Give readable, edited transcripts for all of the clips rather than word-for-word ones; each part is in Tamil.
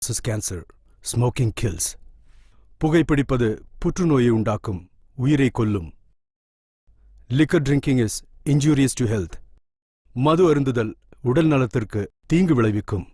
கேன்சர். Smoking kills. புகைப்பிடிப்பது புற்றுநோயை உண்டாக்கும், உயிரை கொல்லும். Liquor drinking is injurious to health. மது அருந்துதல் உடல் நலத்திற்கு தீங்கு விளைவிக்கும்.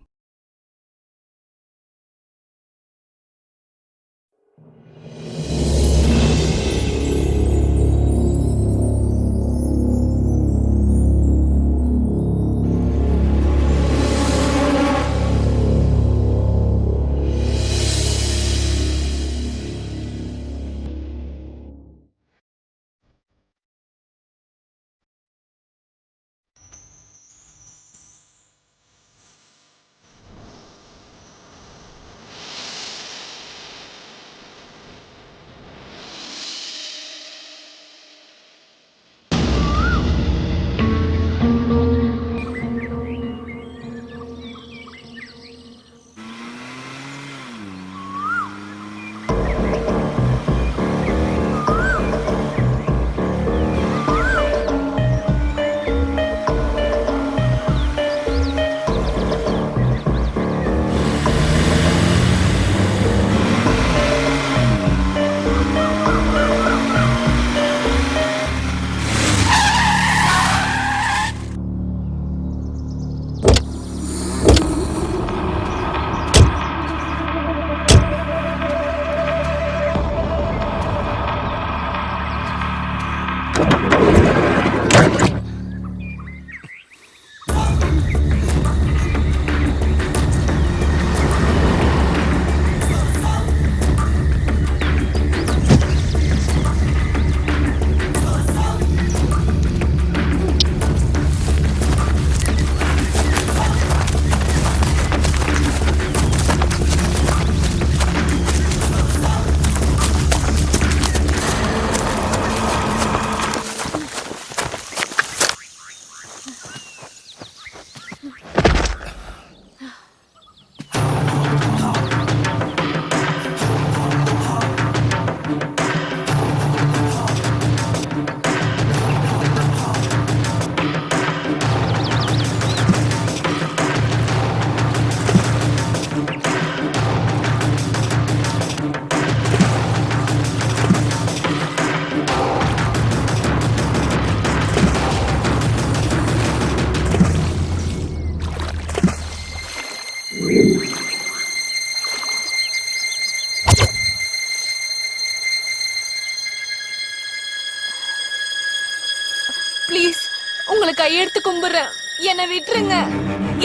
ப்ளீஸ், உங்களை கையெடுத்து கும்பிடுறேன், என்னை விட்டுருங்க.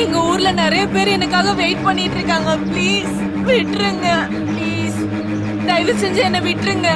எங்க ஊர்ல நிறைய பேர் எனக்காக வெயிட் பண்ணிட்டு இருக்காங்க. ப்ளீஸ் விட்டுருங்க. ப்ளீஸ் தயவு செஞ்சு என்னை விட்டுருங்க.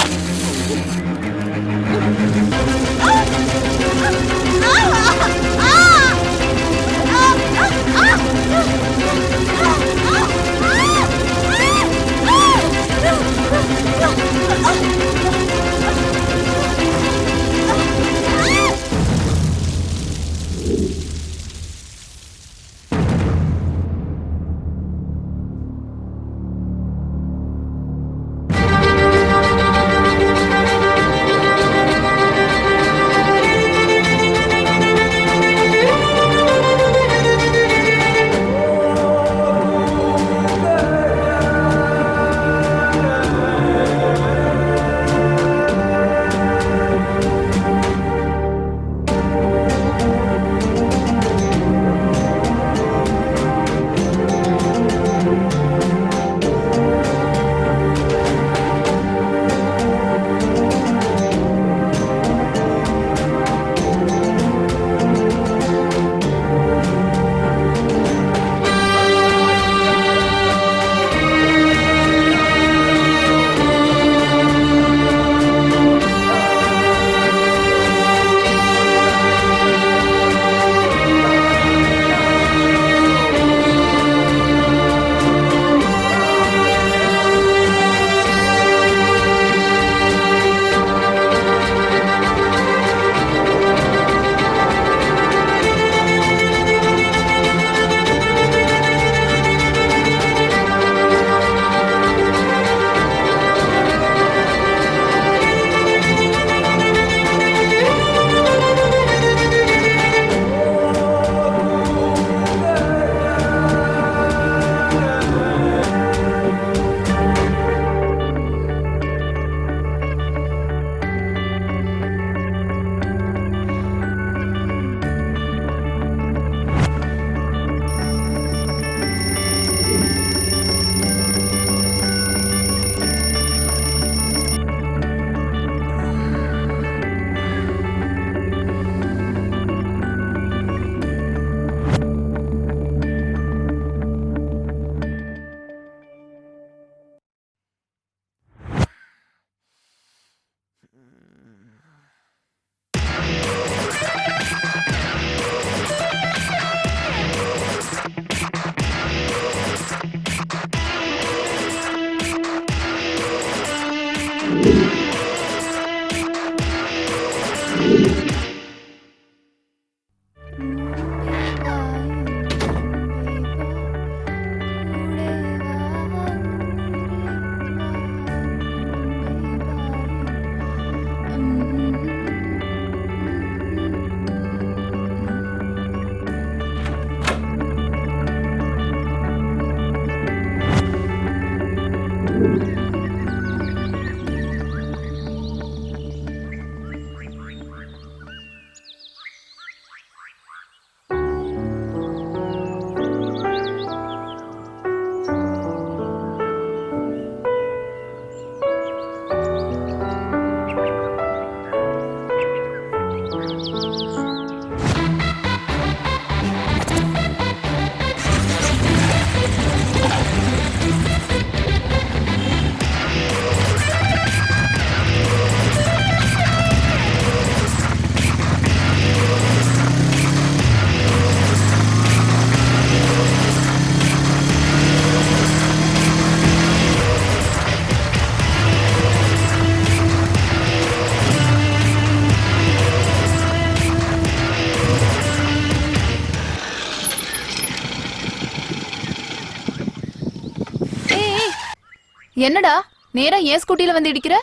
என்னடா நேரா ஏன் ஸ்கூட்டில வந்து இடிக்கிற?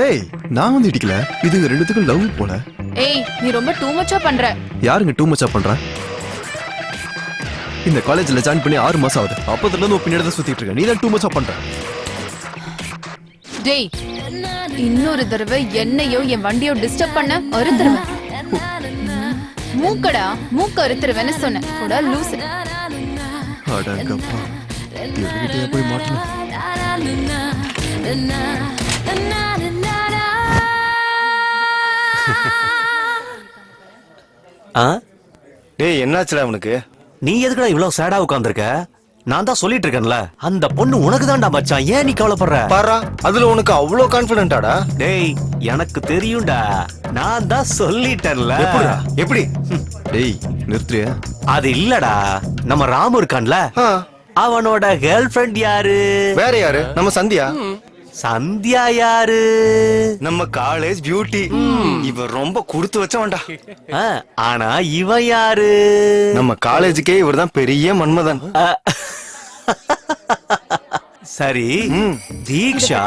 ஏய் நான் வந்து இடிக்கல, இது ரெண்டுத்துக்கும் லவ் போல. ஏய் நீ ரொம்ப டூ மச்சா பண்ற. யாருங்க டூ மச்சா பண்ற? இந்த காலேஜ்ல ஜாயின் பண்ணி 6 மாசம் ஆகுது. அப்பத்துல இருந்து பின்னாடி தான் சுத்திட்டு இருக்க. நீ தான் டூ மச்சா பண்ற. டேய் இன்னொரு தடவை என்னையோ என் வண்டியோ டிஸ்டர்ப் பண்ண அறுத்துருவேன். மூக்கடா மூக்க அறுத்துருவேன்னு சொன்னேன். கூட லூசு. அடங்கப்பா இவங்கிட்டே போய் மாட்டணும். டேய் என்னாச்சுடா உனக்கு? நீ எதுக்குடா இவ்வளவு சேடா உட்கார்ந்திருக்க? நான் தான் சொல்லிட்டு இருக்கேன்ல, அந்த பொண்ணு உனக்கு தான்டா மச்சான். ஏன் நீ கவலைப்படுற? பாரா, அதுல உனக்கு அவ்வளோ கான்ஃபிடென்ட்டாடா? டேய் எனக்கு தெரியும்டா, நான் தான் சொல்லிட்டேன்ல. எப்படிடா? எப்படி? டேய் நிறுத்துறியா? அது இல்லடா, நம்ம ராமு இருக்கான்ல, ஆ, அவனோட கேர்ள் ஃபிரெண்ட் யாரு? வேற யாரு? நம்ம சந்தியா. சந்தியா யாரு? நம்ம காலேஜ் பியூட்டி. இவ ரொம்ப கொடுத்து வச்சவன்டா. ஆ, ஆனா இவன் யாரு? நம்ம காலேஜுக்கே இவர்தான் பெரிய மன்மதன். சரி, தீக்ஷா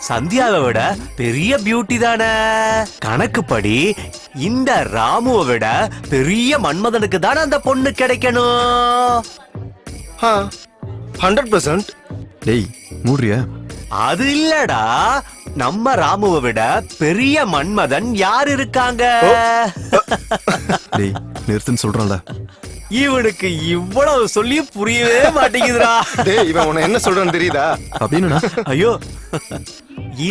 சந்தியாவை விட பெரிய பியூட்டி தானே? கணக்குப்படி இந்த ராமுவை விட பெரிய மன்மதனுக்கு தானே அந்த பொண்ணு கிடைக்கணும். 100%. டேய் மூடுறியா? அது இல்லடா, நம்ம ராமுவை விட பெரிய மன்மதன் யார் இருக்காங்க? டேய் நிறுத்துன்னு சொல்றான்ல. இவனுக்கு இவ்வளவு சொல்லி புரியவே மாட்டேங்குதுடா. டேய் இவன் உன்னை என்ன சொல்றான்னு தெரியுதா? அப்படின்னு ஐயோ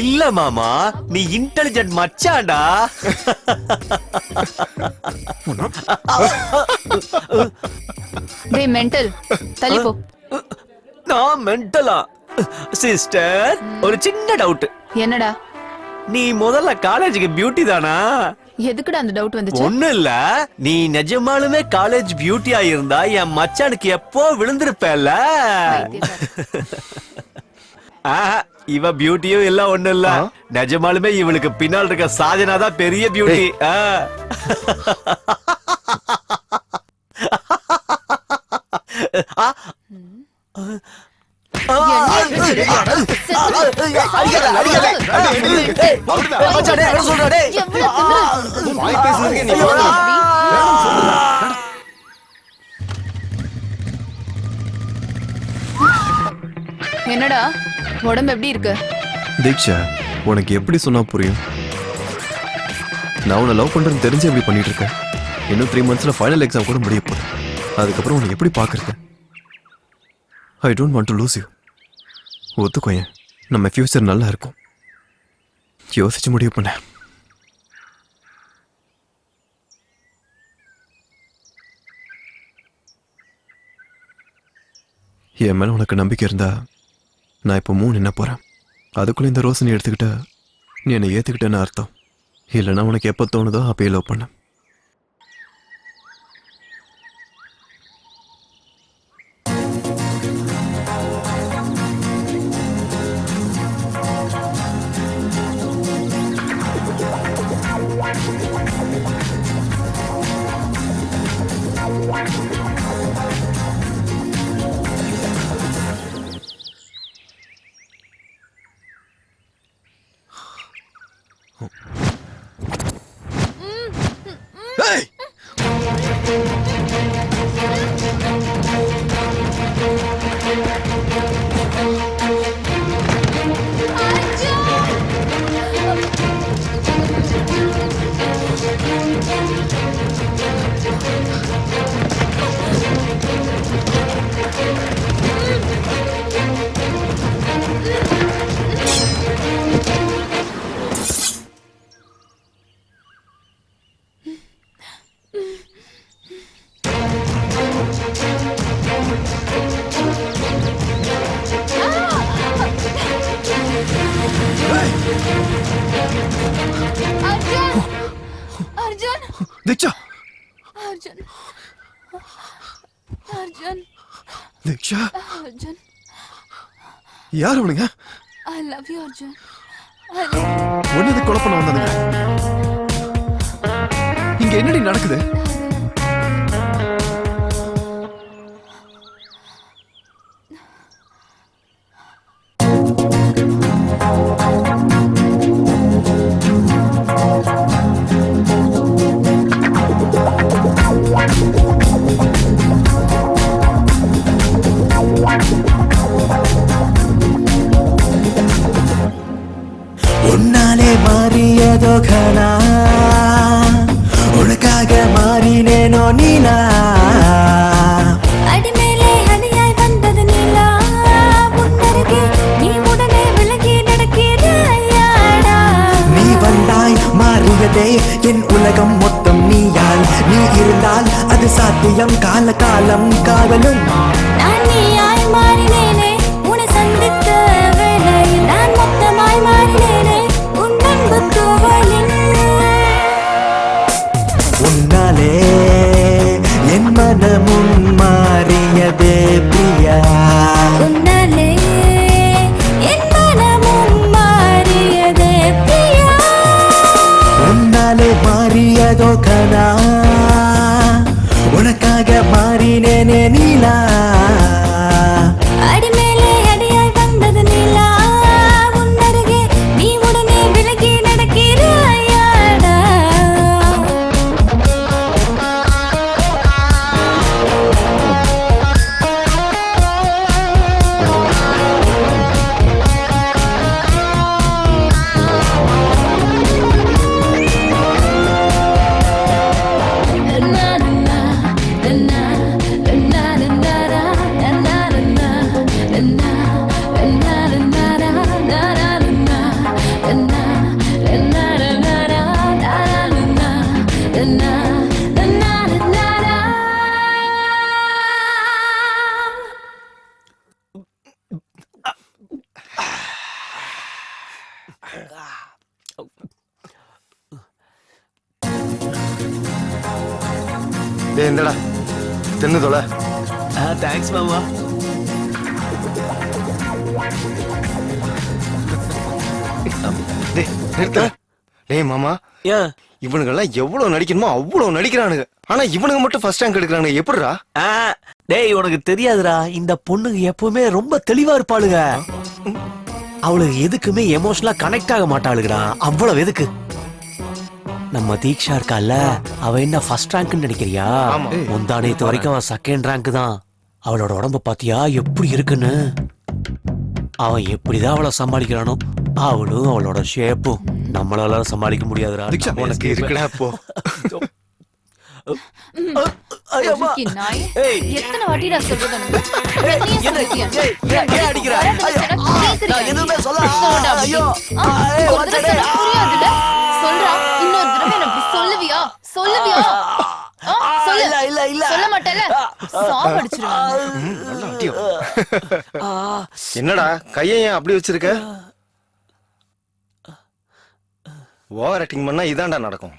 இல்ல மாமா, நீ இன்டெலிஜென்ட் மச்சான்டா. டேய் மெண்டல் தள்ளி போ. நான் மென்டலா? சிஸ்டர் ஒரு சின்ன டவுட். என்னடா? நீ முதல்ல காலேஜுக்கு பியூட்டி தானா? எதுக்குடா அந்த டவுட் வந்துச்சு? ஒண்ணு இல்ல, நீ நிஜமாலுமே காலேஜ் பியூட்டியா இருந்தா என் மச்சானுக்கு எப்போ விழுந்திருப்பேல்ல. இவ பியூட்டியும் இல்ல ஒண்ணு இல்ல, நிஜமாலுமே இவளுக்கு பின்னால் இருக்க சாதனா தான் பெரிய பியூட்டி. வாய் பேசுறதுக்கே நீ என்னடா உடம்பு எப்படி இருக்கு? தீக்ஷா உனக்கு எப்படி சொன்னா புரியும்? நான் உன்னை லவ் பண்றேன்னு தெரிஞ்சு எப்படி பண்ணிட்டு இருக்கேன். இன்னும் 3 monthsல ஃபைனல் எக்ஸாம் கூட முடிய போகுது. அதுக்கப்புறம் உன்னை எப்படி பாக்குறது? I don't want to lose you. ஒத்துக்கோயேன், நம்ம ஃபியூச்சர் நல்லா இருக்கும். யோசிச்சு முடிவு பண்ண. என் மேல உனக்கு நம்பிக்கை இருந்தா நான் இப்போ 3 என்ன போறேன். அதுக்குள்ள இந்த ரோஸ் நீ எடுத்துக்கிட்ட, நீ என்னை ஏத்துக்கிட்டேன்னு அர்த்தம். இல்லைன்னா உனக்கு எப்போ தோணுதோ அப்பயே லவ் பண்ண. அர்ஜுன் அர்ஜுன் தீக்ஷா அர்ஜுன் அர்ஜுன் தீக்ஷா அர்ஜுன் யார் அவனுங்க? ஐ லவ் யூ அர்ஜுன் ஒன்னது கொலை பண்ண வந்தானுங்க. இங்க என்னடி நடக்குது? உன்னாலே மாறியதோ கனா உனக்காக மாறினேனோ நீலா அடிமேலே அடியாய் வந்தது நீலா உன்னருகே நீ உடனே விலகி நடக்கிறாயாடா நீ வந்தாய் மாறியதே என் உலகம் மொத்தம் நீயால் நீ இருந்தால் அது சாத்தியம் கால காலம் காதலும் நான் நீயாய் மாறினேனே உன்னை சந்தித்த வேளையில் நான் மொத்தமாய் மாறினேனே உன் அன்பு தூவலில் உன்னாலே என் மனமும் மாறியதே பிரியா உன்னாலே என் மனமும் மாறியதே பிரியா உன்னாலே மாறியதோ கனா உனக்காக மாறினேனே நீலா அடிமேலே அடியாய் வந்தது நீலா உன்னருகே நீ உடனே விலகி நடக்கிறாயாடா டேய் இந்தடா தின்னு தொலை. தேங்க்ஸ் மாமா. டேய் நிறுத்து. டேய் மாமா, ஏன்? இவனுங்கெல்லாம் எவ்வளவு நடிக்கணுமோ அவ்வளவு நடிக்கிறானுங்க. ஆனா இவனுங்க மட்டும் ஃபர்ஸ்ட் ரேங்க் எடுக்கிறானுங்க. எப்படிடா? டேய் உனக்கு தெரியாதுடா, இந்த பொண்ணுங்க எப்பவுமே ரொம்ப தெளிவா இருப்பாளுங்க. அவளுக்கு எதுக்குமே எமோஷனலா கனெக்ட் ஆக மாட்டாளுங்கடா. அவ்வளவு எதுக்கு? நம்ம தீக்ஷா இருக்கால, அவ என்ன ஃபர்ஸ்ட் ரேங்க்னு நினைக்கிறியா? ஆமா. முந்தானேத்து வரைக்கும் அவன் செகண்ட் ரேங்க் தான். அவளோட உடம்ப பாத்தியா எப்படி இருக்குன்னு? அவன் எப்படிதான் அவளை சமாளிக்கிறானோ, அவளும் அவளோட ஷேப்பும் நம்மளால சமாளிக்க முடியாதுடா. தீக்ஷா, உனக்கு இருக்குடா போ. பொறுக்கி நாய். ஏய். எத்தனை வாட்டிடா சொல்றது உனக்கு? என்ன? ஏன் அடிக்கிற? நான் எதுவுமே சொல்ல. ஐயோ. ஒரு தடவை சொன்னா புரியாதுல்ல? சொல்றா, இன்னொரு தடவை என்ன அப்படி சொல்லுவியா? சொல்லுவியா? சொல்லு. இல்ல. சொல்ல மாட்டேல? சாவடிச்சிருவாங்க. நல்லா அடியா. என்னடா கையை ஏன் அப்படி வச்சிருக்க? ஓவர் ஆக்டிங் பண்ணா இதான்டா நடக்கும்.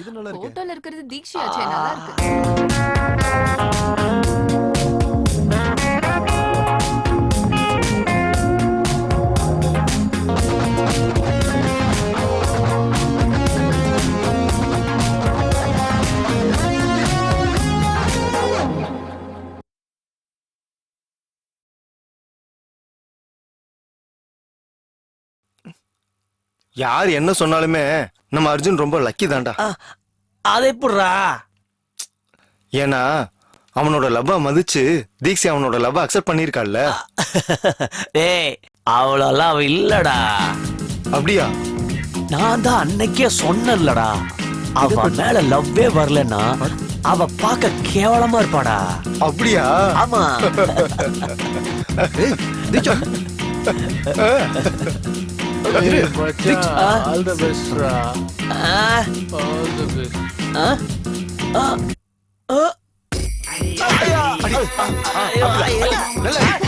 இது நல்லா இருக்கு. போட்டோல இருக்கிறது தீக்ஷியாச்சே, நல்லா இருக்கு. யார் என்ன சொன்னாலுமே நம்ம அர்ஜுன் ரொம்ப லக்கி தான்டா. அது எப்படிடா? ஏன்னா அவனோட லவ்வ மதிச்சு தீக்ஷி அவனோட லவ்வ அக்செப்ட் பண்ணிருக்காள்ல. டேய் அவ்வளோலாம் அவ இல்லடா. அப்படியா? நான் தான் அன்னைக்கே சொன்னேன்லடா, அவ மேல லவ்வே வரலன்னா அவ பார்க்க கேவலமா இருப்பாடா. அப்படியா? ஆமா. ஏய், தீக்ஷா. All the best, Ra. Ah, All the best. ஆ, ஆ, ஆ.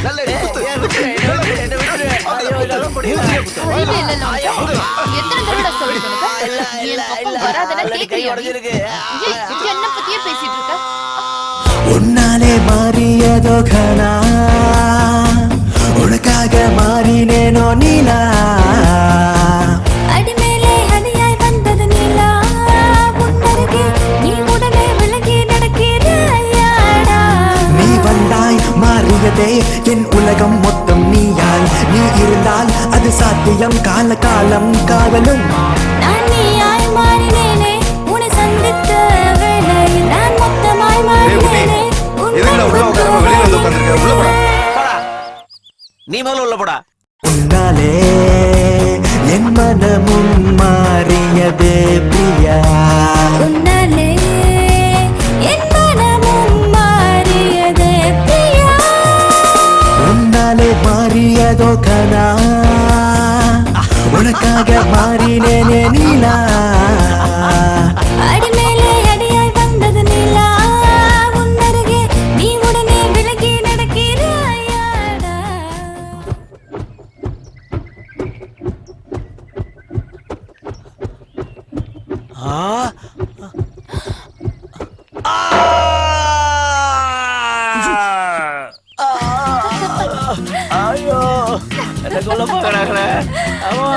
நல்ல குத்து. என்ன விட்டுரு. ஐயோ, இதெல்லாம் அறிவே இல்லைல்ல உனக்கு? எத்தனை தடவை சொல்லிட்டு உனக்கு? என் பக்கம் வராதன கேக்குறியா நீ? என்ன பத்தியே பேசிட்டு இருக்க? உன்னாலே மாறியதோ கனா உனக்காக மாறினேனோ நீலா அடிமேலே அடியாய் வந்தது நீலா உன்னருகே நீ உடனே விலகி நடக்கிறாயாடா நீ வந்தாய் மாறியதே என் உலகம் மொத்தம் நீயாய் நீ இருந்தால் அது சாத்தியம் கால காலம் காதலும் நான் நீயாய் மாறினேனே உன்னை சந்தித்த வேளையில் நான் மொத்தமாய் மாறினேனே எதுக்குடா உள்ள உட்காராம வெளியில வந்து உட்கார்ந்திருக்க? உள்ள போடா. போடா. நீ முதல்ல உள்ள போடா. உன்னாலே என் மனமும் மாறியதே பிரியா உன்னாலே என் மனமும் மாறியதே பிரியா உன்னாலே மாறியதோ கனா உனக்காக மாறினேனே நீலா அடிமேலே அடியாய் வந்தது நீலா உன்னருகே நீ உடனே விலகி நடக்கிறாயாடா ஆ. ஆ. ஐயோ என்ன கொல்ல போகிறாங்களே. ஆமா.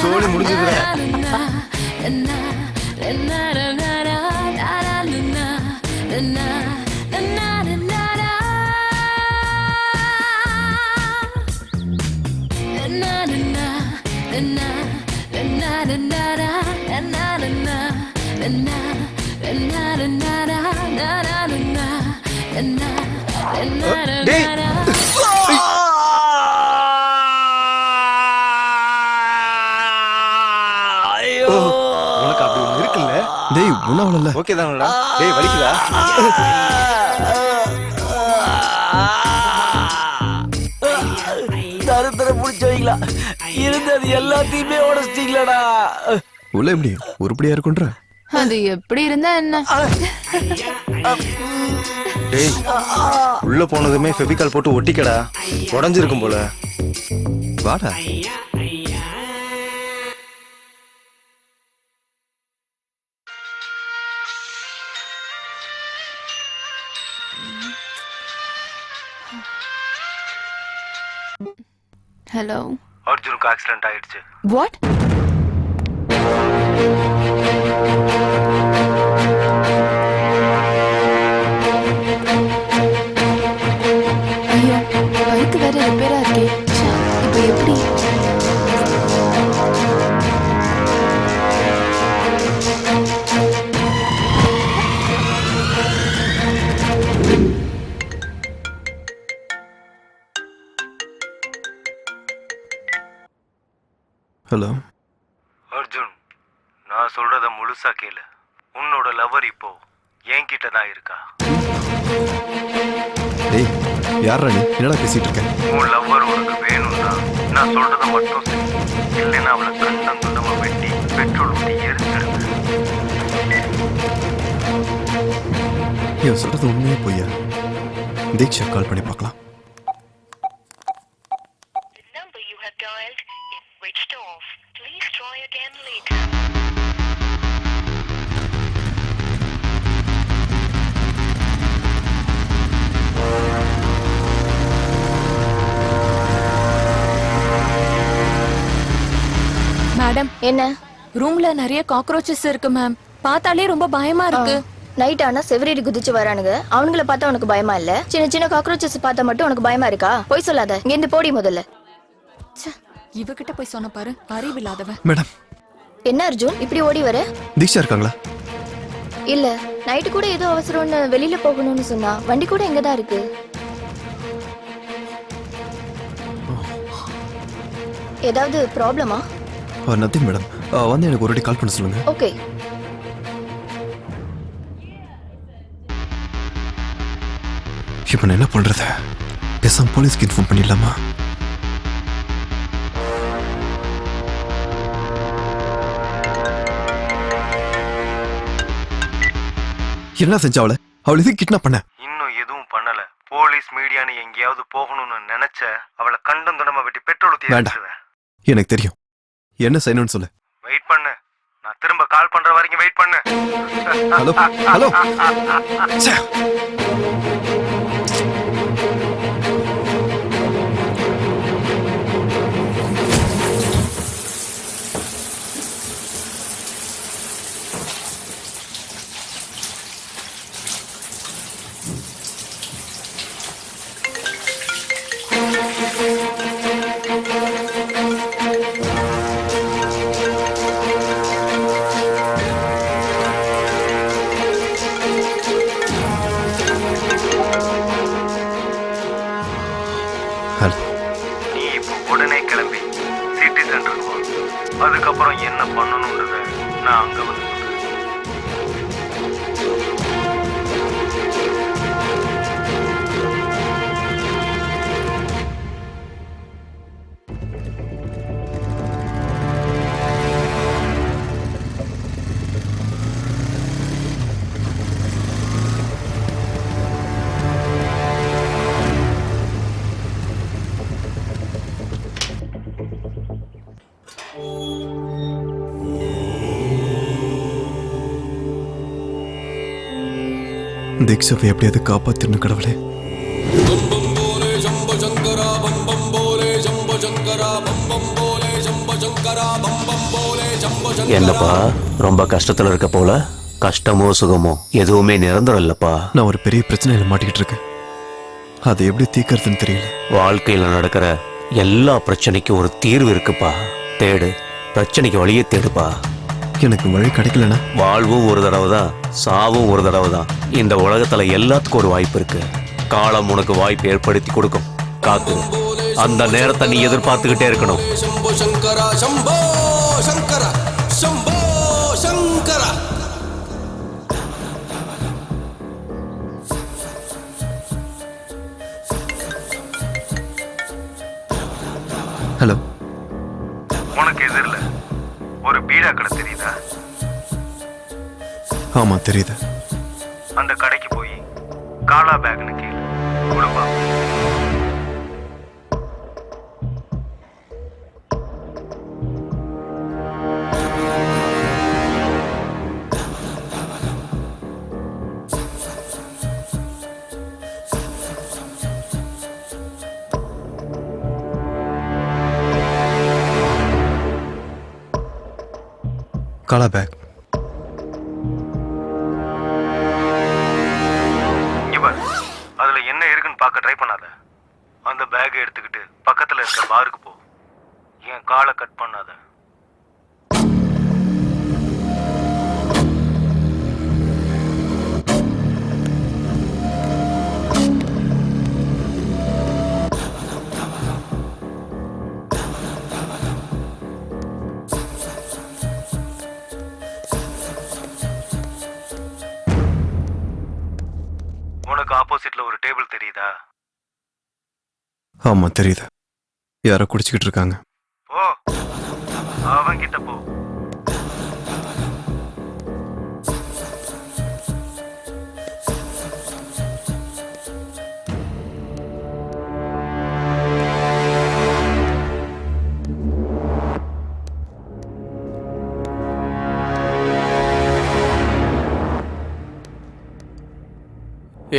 சோழி முடிஞ்சதுடா. டேய் ஐயோ உனக்கு அப்படி ஒண்ணு இருக்குல்ல? டேய் ஒன்னாவல ஓகே தானடா? டேய் வலிக்குதா? தருத்தர புடிச்சவங்களா இருந்தது எல்லாத்தையுமே உடச்சிட்டீங்களடா. உள்ள எப்படி உருப்படியா இருக்குன்ற அது எப்படி இருந்தா என்ன? டேய் உள்ள போனதுமே ஃபெவிகால் போட்டு ஒட்டிக்கடா. உடைஞ்சிருக்கும் போல. வாடா. ஹலோ. அர்ஜுனுக்கு ஆக்சிடென்ட் ஆயிடுச்சு. வாட்? ஐயோ பைக் வேற ரிப்பேரா இருக்கே. ச்சே, இப்போ எப்படி? ஹலோ. அர்ஜுன் நான் சொல்றத முழுசா கேளு. உன்னோட லவர் இப்போ என்கிட்ட தான் இருக்கா. டேய் யாரா நீ என்னடா பேசிட்டு இருக்க? உன் லவ்வர் உனக்கு வேணும்னா நான் சொல்றத மட்டும் செய். இல்லைன்னா அவளை கண்டம் துண்டமா வெட்டி பெட்ரோல் ஊற்றி எரிச்சிடுவேன். இவன் சொல்றது உண்மையே பொய்யா? தீக்ஷா கால் பண்ணி பார்க்கலாம். மேடம் என்ன? ரூம்ல நிறைய காக்ரோச்சஸ் இருக்கு மேம். பார்த்தாலே ரொம்ப பயமா இருக்கு. நைட் ஆனா செவரேறி குதிச்சு வரானுங்க. அவனுங்கள பார்த்தா உனக்கு பயமா இல்ல? சின்ன சின்ன காக்ரோச்சஸ் பார்த்தா மட்டும் உனக்கு பயமா இருக்கா? போய் சொல்லாத. இங்க இருந்து போடி முதல்ல. இவகிட்ட போய் சொன்ன பாரு, அறிவில்லாதவ. மேடம் என்ன அர்ஜுன் இப்படி ஓடி வர? தீக்ஷா இருக்காங்களா? இல்ல நைட்டு கூட ஏதோ அவசரம்னு வெளியில போகணும்னு சொன்னா வண்டி கூட எங்க தான் இருக்கு. ஏதாவது ப்ராப்ளமா? Nothing madam. வந்து எனக்கு ஒரு வாட்டி கால் பண்ண சொல்லுங்க. ஓகே. இப்போ நான் என்ன பண்றது? பேசாம போலீஸ்க்கு இன்ஃபார்ம் பண்ணிடலாமா? என்ன செஞ்ச அவளை? அவள் எதுக்கு கிட்னாப் பண்ண? இன்னும் எதுவும் பண்ணல. போலீஸ் மீடியான்னு எங்கேயாவது போகணும்னு நினைச்ச அவளை கண்டம் துண்டமா வெட்டி பெட்ரோல் ஊத்தி வேண்டாம். எரிச்சிருவேன். எனக்கு தெரியும் என்ன செய்யணும்னு சொல்லு. வெயிட் பண்ணு. நான் திரும்ப கால் பண்ற வரைக்கும் வெயிட் பண்ணு. Hello hello. ச்சே. ஹலோ. நீ இப்போ உடனே கிளம்பி சிட்டி சென்டருக்கு போ. அதுக்கப்புறம் என்ன பண்ணணும்ன்றத நான் அங்க வந்து சொல்றேன். தீக்ஷாவை எப்படியாவது காப்பாத்திரணும் கடவுளே. என்னப்பா ரொம்ப கஷ்டத்துல இருக்க போல? கஷ்டமோ சுகமோ எதுவுமே நிரந்தரம் இல்லப்பா. நான் ஒரு பெரிய பிரச்சனையில மாட்டிக்கிட்டு இருக்கேன். அதை எப்படி தீர்க்கறதுன்னு தெரியல. வாழ்க்கையில நடக்கிற எல்லா பிரச்சனைக்கும் ஒரு தீர்வு இருக்குப்பா. தேடு, பிரச்சனைக்கு வழியே தேடுப்பா. எனக்கு வழி கிடைக்கலனா? வாழ்வும் ஒரு தடவை தான், சாவும் ஒரு தடவை தான். இந்த உலகத்துல எல்லாத்துக்கும் ஒரு வாய்ப்பு இருக்கு. காலம் உனக்கு வாய்ப்பு ஏற்படுத்தி கொடுக்கும். காத்து, அந்த நேரத்தை நீ எதிர்பார்த்துக்கிட்டே இருக்கணும். ஹலோ. உனக்கு எதிரில் ஒரு பீடா கடை தெரியுதா? ஆமா தெரியுது. அந்த கடைக்கு போய் காலா பேக்னு கேளு, கொடுப்பா. காலா பேக். அதுல என்ன இருக்குன்னு பார்க்க ட்ரை பண்ணாத. அந்த பேக்கை எடுத்துக்கிட்டு பக்கத்துல இருக்க பாருக்கு போ. என் காலை கட் பண்ணாத. உனக்கு ஆப்போசிட்ல ஒரு டேபிள் தெரியுதா? ஆமா தெரியுது. யாரோ குடிச்சுக்கிட்டு இருக்காங்க. போ, அவன் கிட்ட போ.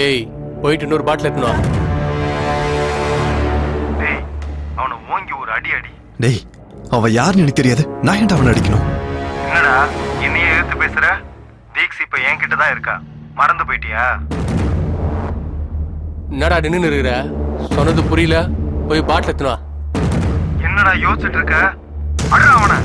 ஏய், போயிட்டு இன்னொரு பாட்டில் எடுத்துனு வா. டேய், அவனை ஓங்கி ஒரு அடி அடி. டேய், அவன் யாருன்னு எனக்கு தெரியாது. நான் ஏன்டா அவனை அடிக்கணும்? என்னடா என்னையே எதிர்த்து பேசுற? தீக்ஸ் இப்ப என்கிட்ட தான் இருக்கா, மறந்து போயிட்டியா? என்னடா நின்று இருக்கிற? சொன்னது புரியல. போய் பாட்டில் எடுத்துனு வா. என்னடா யோசிச்சுட்டு இருக்க? அடடா அவனை.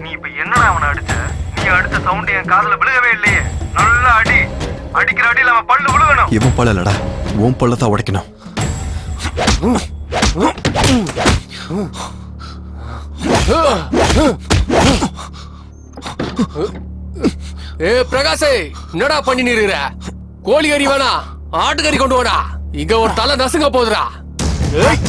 நீ இப்ப என்னடா அவனை அடிச்ச? நீ அடிச்ச சவுண்ட் என் காதுல விழுகவே இல்லையே. நல்லா அடி. அடிக்கிற அடியில அவன் பல்லு விழுகணும். இவன் பல்ல இல்லடா, உன் பல்லதான் உடைக்கணும். ஏ பிரகாஷே, என்னடா பண்ணி நிறுற? கோழி கறி வேணா, ஆட்டுக்கறி கொண்டு வாடா. இங்க ஒரு தலை நசுங்க போகுதுடா. ஏய்.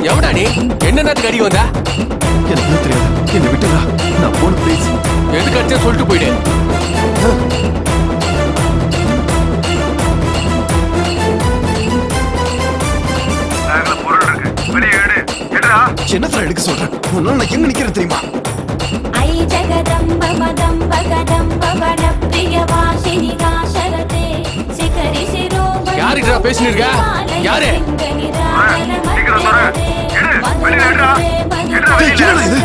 எவடா நீ? என்ன நேரத்துக்கு அடி வந்தா? எனக்கு தெரியாது, என்ன விட்டுடா. நான் போன ப்ளீஸ். எதுக்கு அடிச்சா சொல்லிட்டு போயிடு. பொருள் இருக்கு, வெளியே எடு. எடுடா. என்னத்துல எடுக்க சொல்றேன்? உன்னால நான் எங்க நிக்கிறேன் தெரியுமா? ஐ ஜகதம்ப மதம்ப கதம்ப வட பிரிய வாசினி காசரதே சிகரி சிரோமணி. யாருடா பேசிட்டு இருக்க? யாரு? சீக்கிரம் வர. எடு, வெளியே எடுடா. எடுடா வெளியே. என்னடா இது?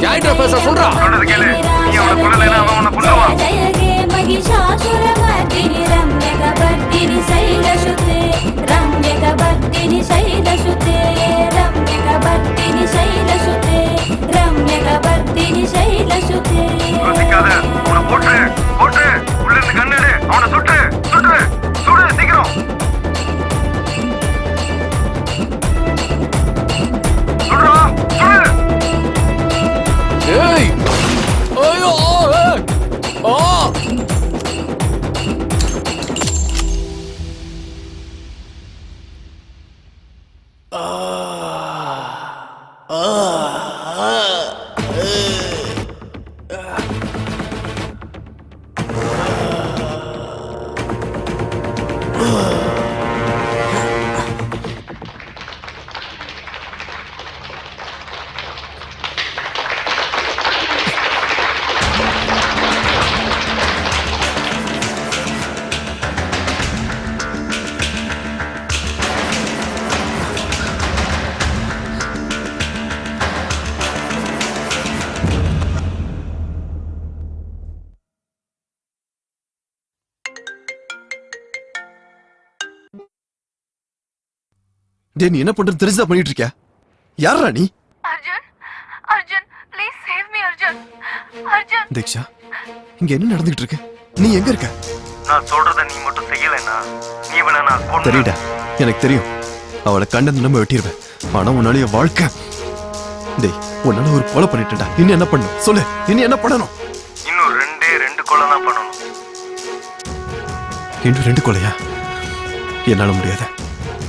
யாருடா பேச சொல்றா? சொல்றது கேளு. நீ அவனை கொல்லலைன்னா அவன் உன்னை கொல்லுவான். ஜயகே மகிஷாசுரமர்தினி ரம்யகபர்தினி சைலசுதே ரம்யகபர்தினி சைலசுதே ரம்யகபர்தினி சைலசுதே ரம்யகபர்தினி சைலசுதே. யோசிக்காத, அவனை போட்டுரு, போட்டுரு. உள்ள இருந்து கண்ணெடு, அவனை சுட்டு, சுட்டு, சுடு சீக்கிரம். சுடுறா, சுடு. ஏய்! ஐயோ! ஏய்! ஆ! டேய் நீ என்ன பண்றது தெரிஞ்சதா பண்ணிட்டு இருக்கியா? யாரா நீ? Arjun Arjun please save me Arjun Arjun. Deeksha இங்க என்ன நடந்துகிட்டு இருக்கு? நீ எங்க இருக்க? நான் சொல்றத நீ மட்டும் செய்யலைன்னா நீ இவனை நான் கொன்னு- தெரியுடா, எனக்கு தெரியும். அவளை கண்ட நம்ம வெட்டிடுவேன். ஆனா உன்னால என் வாழ்க்கை டேய் உன்னால ஒரு கொலை பண்ணிட்டேன்டா. இன்னும் என்ன பண்ணணும் சொல்லு, இன்னும் என்ன பண்ணணும்? இன்னும் ரெண்டு கொலை தான் பண்ணணும். இன்னும் 2 கொலையா? என்னால முடியாது.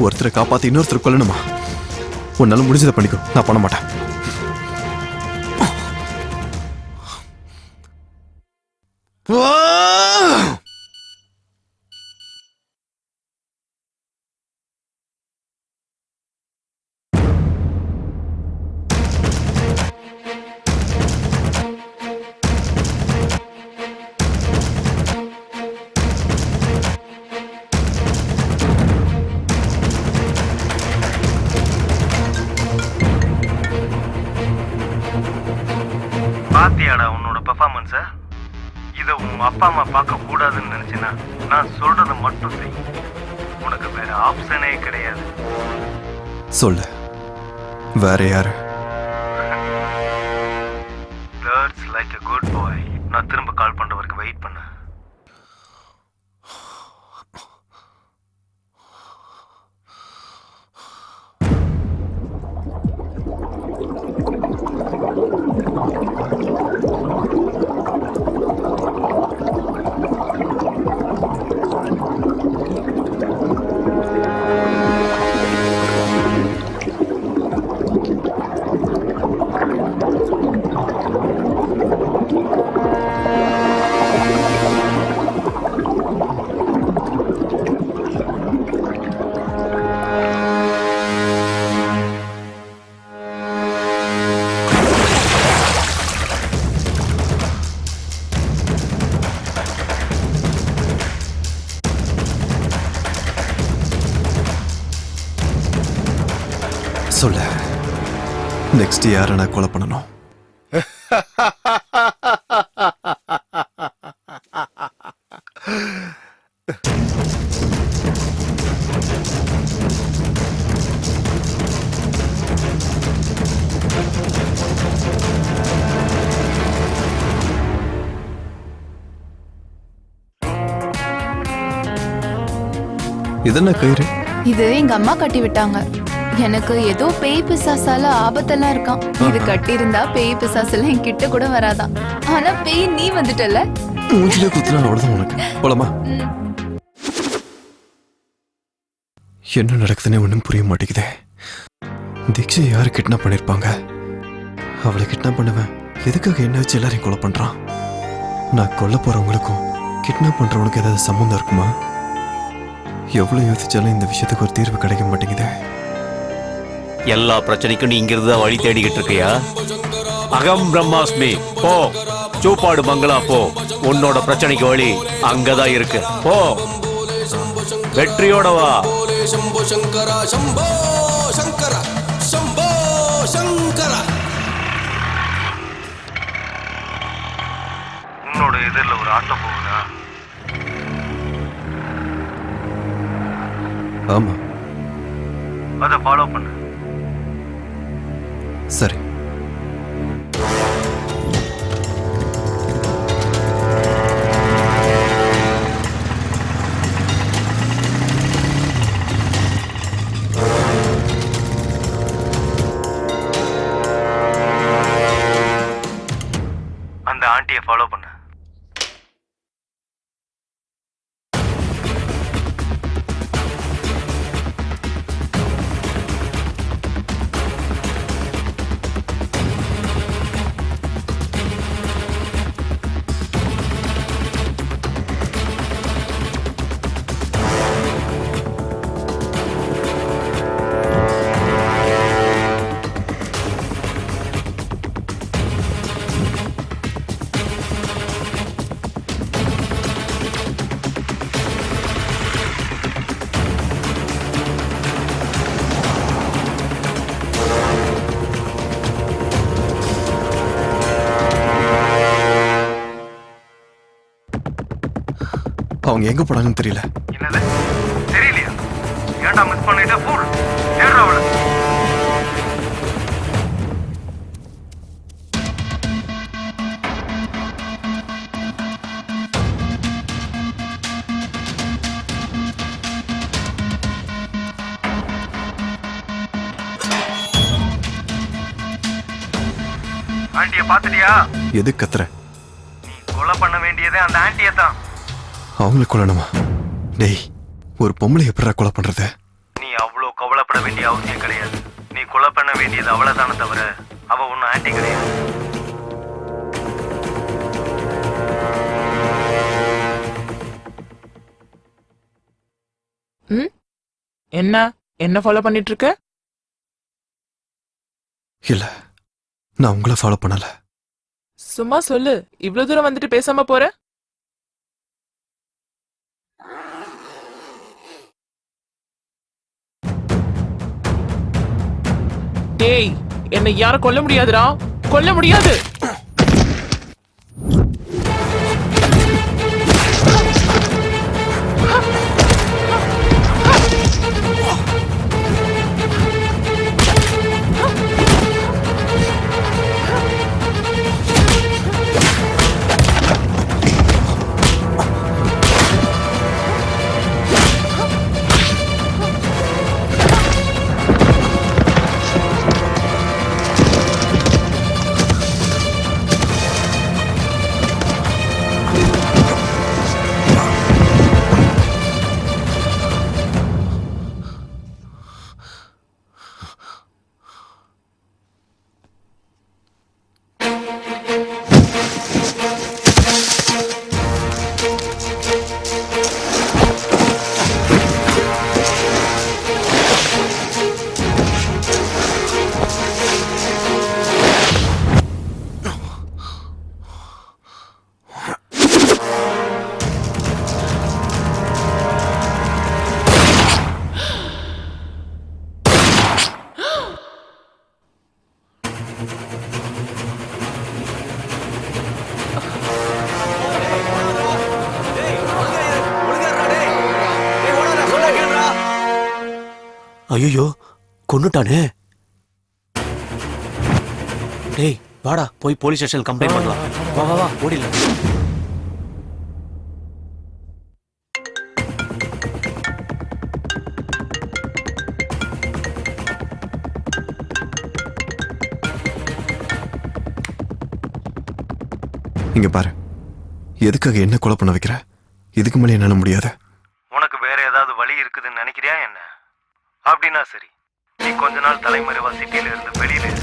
ஒருத்தரை காப்பாத்தி இன்னொருத்தர் கொல்லணுமா? உன்னால முடிஞ்சதை பண்ணிக்கோ, நான் பண்ண மாட்டேன். பாத்தியாடா உன்னோட பெர்ஃபார்மன்ஸ? இத உன் அப்பா அம்மா பார்க்க கூடாதுன்னு நினைச்சேன்னா நான் சொல்றத மட்டும் செய். உனக்கு வேற ஆப்ஷனே கிடையாது. சொல்லு, வேற யாரு? That's like a good boy. நான் திரும்ப கால் பண்ற வரைக்கும் வெயிட் பண்ணு. சொல்லு, நெக்ஸ்ட் யாரை நான் கொலை பண்ணணும்? இதென்ன கயிறு? இது எங்க அம்மா கட்டி விட்டாங்க. எனக்கு ஏதோ பேய் பிசாசால ஆபத்தெல்லாம் இருக்கான். இது கட்டி இருந்தா பேய் பிசாசெல்லாம் என் கிட்ட கூட வராதான். ஆனா பேய் நீ வந்துட்டல. மூஞ்சிலே குத்துனா அவ்வளவுதான் உனக்கு. போலாமா? என்ன நடக்குதுன்னு ஒண்ணும் புரிய மாட்டேங்குதே. தீக்ஷா யாரு கிட்னாப் பண்ணிருப்பாங்க? அவளை கிட்னாப் பண்ணவன் எதுக்காக என்ன வச்சு எல்லாரையும் கொலை பண்றான்? நான் கொல்ல போறவங்களுக்கும் கிட்னாப் பண்றவனுக்கு ஏதாவது சம்பந்தம் இருக்குமா? எவ்வளவு யோசிச்சாலும் இந்த விஷயத்துக்கு ஒரு தீர்வு கிடைக்க மாட்டேங்குதே. எல்லா பிரச்சனைக்கும் நீ இங்கிருந்து தான் வழி தேடிக்கிட்டு இருக்கியா? அகம் பிரம்மாஸ்மி, போ சூப்பாடு மங்களா போ. உன்னோட பிரச்சனைக்கு வழி அங்கதான் இருக்கு. போ, வெற்றியோட வா. शंभो शंकरा शंभो शंकरा शंभो शंकरा. உன்னோட எதிரில் ஒரு ஆட்டோ போகுதா? ஆமா, அதை ஃபாலோ பண்ணு. சரி. அந்த ஆண்டியை ஃபாலோ பண்ணு. அவங்க எங்க போனாங்கன்னு தெரியல. என்னது தெரியலையா? ஏன்டா மிஸ் பண்ணிட்ட? ஃபூல். தேடுறா அவளை. ஆண்டிய பாத்துட்டியா? எது கத்துற? நீ கொலை பண்ண வேண்டியதே அந்த ஆண்டியை தான். அவங்கள கொல்லணுமா? டேய், ஒரு பொம்பளை எப்படிடா கொலை பண்றது? நீ அவ்வளோ கவலைப்பட வேண்டிய அவசியம் கிடையாது. நீ கொலை பண்ண வேண்டியது அவளைதானே தவிர அவ ஒன்னும் ஆண்டி கிடையாது. ம் என்ன ஃபாலோ பண்ணிட்டு இருக்க? இல்ல, நான் உங்களை ஃபாலோ பண்ணல. சும்மா சொல்லு, இவ்வளவு தூரம் வந்துட்டு பேசாம போற? ஏய், என்னை யாரும் கொல்ல முடியாதுடா, கொல்ல முடியாது. ஐயோ, கொன்னுட்டானே. டேய் வாடா, போய் போலீஸ் ஸ்டேஷன் கம்ப்ளைண்ட் பண்ணலாம். வா வா வா, ஓடிடலாம். இங்க பாரு, எதுக்காக என்ன கொலை பண்ண வைக்கிற? இதுக்கு மேலே என்னால முடியாது. உனக்கு வேற ஏதாவது வழி இருக்குதுன்னு நினைக்கிறியா என்ன? அப்படின்னா சரி, நீ கொஞ்ச நாள் தலைமறைவா சிட்டியில இருந்து வெளியில இரு.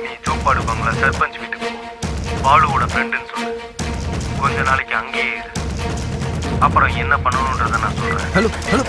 நீ சோப்பாடு பங்களா சர்பஞ்ச் வீட்டுக்கு போ. பாலுவோட ஃப்ரெண்டுன்னு சொல்லு. கொஞ்ச நாளைக்கு அங்கேயே இரு. அப்புறம் என்ன பண்ணணுன்றத நான் சொல்றேன். ஹலோ ஹலோ,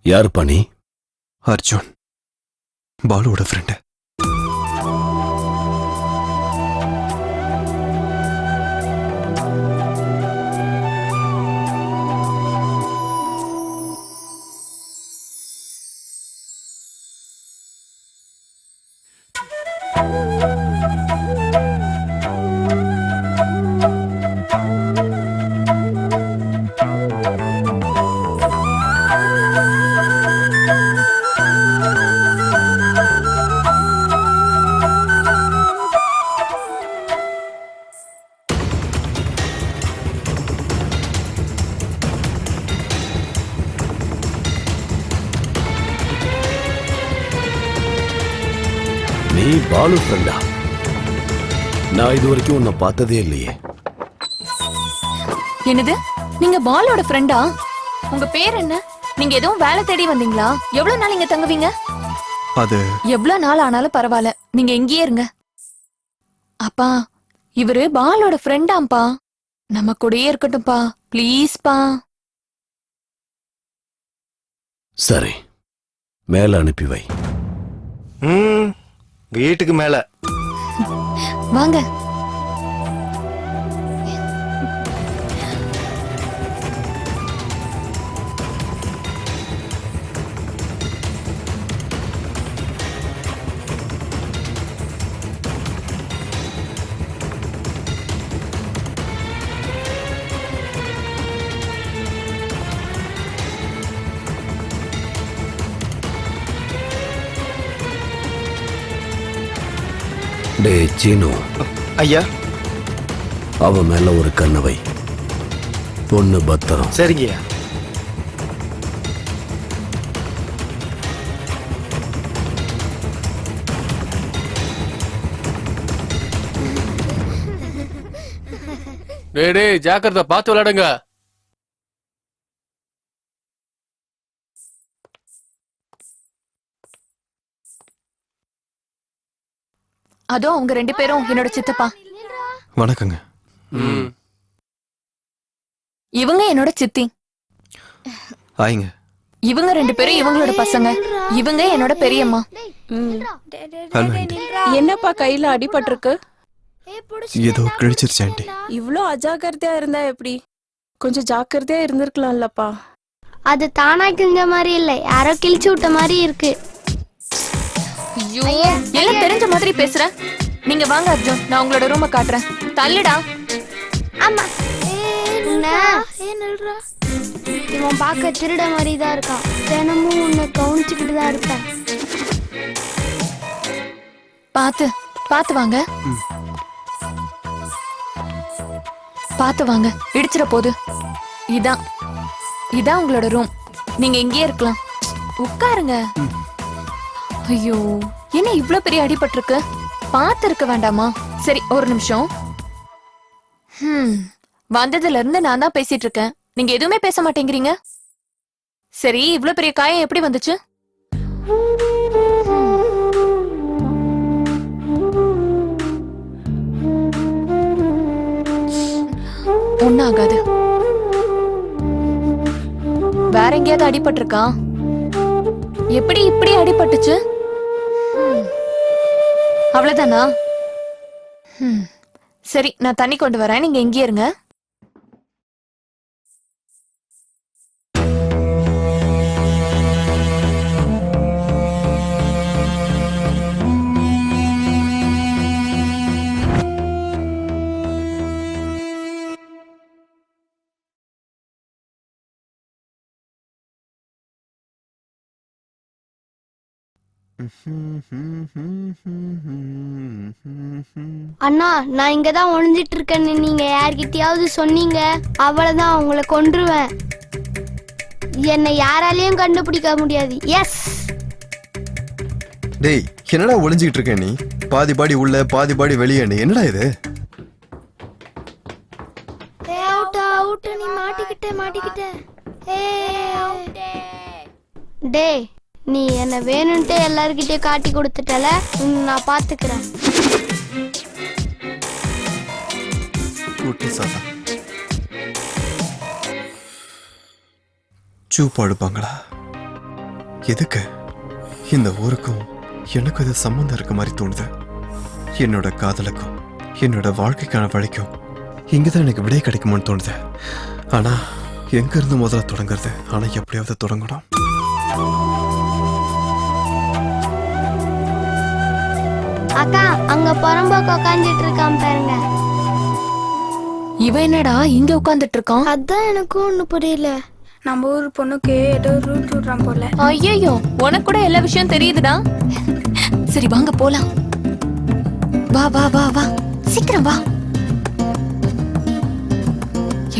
யார் பண்ணி? அர்ஜுன், பாலுவோட ஃப்ரெண்டு. நீ பாலு ஃப்ரெண்டா? நான் இது வரைக்கும் உன்னை பார்த்ததே இல்லையே. என்னது, நீங்க பாலோட ஃப்ரெண்டா? உங்க பேர் என்ன? நீங்க எதுவும் வேலை தேடி வந்தீங்களா? எவ்வளவு நாள் இங்க தங்குவீங்க? அது எவ்வளவு நாள் ஆனாலும் பரவாயில்ல, நீங்க இங்கேயே இருங்க. அப்பா, இவரு பாலோட ஃப்ரெண்டாம்பா, நம்ம கூடயே இருக்கட்டும்பா, ப்ளீஸ்பா. சரி, மேல அனுப்பி வை. வீட்டுக்கு மேல வாங்க. டே சீனு, ஐயா. அவ மேல ஒரு கண்ணை வை. பொண்ணு பத்திரம். சரிங்கய்யா. டேய் ஜாக்கிரதை, பார்த்து விளையாடுங்க. அதோ அவங்க 2 பேரும் என்னோட சித்தப்பா. வணக்கங்க. இவங்க என்னோட சித்தி. ஆயிங்க. இவங்க 2 பேரும் இவங்களோட பசங்க. இவங்க என்னோட பெரியம்மா. Hello aunty. என்னப்பா கையில அடிபட்டிருக்கு? ஏதோ கிழிச்சிருச்சு ஆண்டி. இவ்ளோ அஜாக்கிரதையா இருந்தா எப்படி? கொஞ்சம் ஜாக்கிரதையா இருந்திருக்கலாம்லப்பா. அது தானா கிழிஞ்ச மாதிரி இல்ல, யாரோ கிழிச்சு விட்ட மாதிரி இருக்கு. ஐயோ, எல்லாம் தெரிஞ்ச மாதிரி பேசுற. நீங்க வாங்க அர்ஜுன், நான் உங்களோட ரூமை காட்டுறேன். தள்ளுடா. ஆமா, இவன் பார்க்க திருட மாதிரி தான் இருக்கான். தினமும் உன்னை கவனிச்சுக்கிட்டு தான் இருப்பேன். பாத்து பாத்து வாங்க. பாத்து வாங்க, இடிச்சிட போது. இதான் இதான் உங்களோட ரூம். நீங்க இங்கேயே இருக்கலாம். உட்காருங்க. ஐயோ, என்ன இவ்ளோ பெரிய அடிபட்டிருக்கு? பாத்து இருக்க வேண்டாமா? சரி, ஒரு நிமிஷம். வந்ததுல இருந்து நான் தான் பேசிட்டு இருக்கேன், நீங்க எதுவுமே பேச மாட்டேங்கிறீங்க. சரி, இவ்ளோ பெரிய காயம் எப்படி வந்துச்சு? ஒண்ணும் ஆகாது. வேற எங்கேயாவது அடிபட்டிருக்கா? எப்படி இப்படி அடிபட்டுச்சு? அவ்வளவுதானா? சரி, நான் தண்ணி கொண்டு வரேன், நீங்க எங்கே இருங்க. அண்ணா, நான் இங்கதான் ஒளிஞ்சிட்டு இருக்கேன்னு நீங்க யார்கிட்டயாவது சொன்னீங்க, அவ்வளவுதான், உங்களை கொன்றுவேன். என்னை யாராலையும் கண்டுபிடிக்க முடியாது. எஸ். டேய், என்னடா ஒளிஞ்சிட்டு இருக்க நீ? பாதி பாடி உள்ள பாதி பாடி வெளியே. நீ என்னடா இது? நீ மாட்டிக்கிட்ட. டேய், நீ என்ன வேணும்ட்டு எல்லார்கிட்டயும் காட்டி கொடுத்துட்டல, நான் பாத்துக்கிறேன். சூப்பா எடுப்பாங்களா? எதுக்கு இந்த ஊருக்கும் எனக்கும் இது சம்மந்தம் இருக்க மாதிரி தோணுது. என்னோட காதலுக்கும் என்னோட வாழ்க்கைக்கான வழிக்கும் இங்கதான் எனக்கு விடை கிடைக்குமான்னு தோணுது. ஆனா எங்க இருந்து முதல்ல தொடங்குறது? ஆனா எப்படியாவது தொடங்கணும். அக்கா அங்க புறம்போக்கு உட்காந்துட்டு இருக்கான் பாருங்க. இவன் என்னடா இங்க உட்கார்ந்துட்டு இருக்கான்? அதான் எனக்கும் ஒண்ணு புரியல. நம்ம ஊர் பொண்ணுக்கு ஏதோ ரூட் விடுறான் போல. ஐயோ, உனக்கு கூட எல்லா விஷயம் தெரியுதுடா. சரி வாங்க போலாம். வா வா வா வா, சீக்கிரம் வா.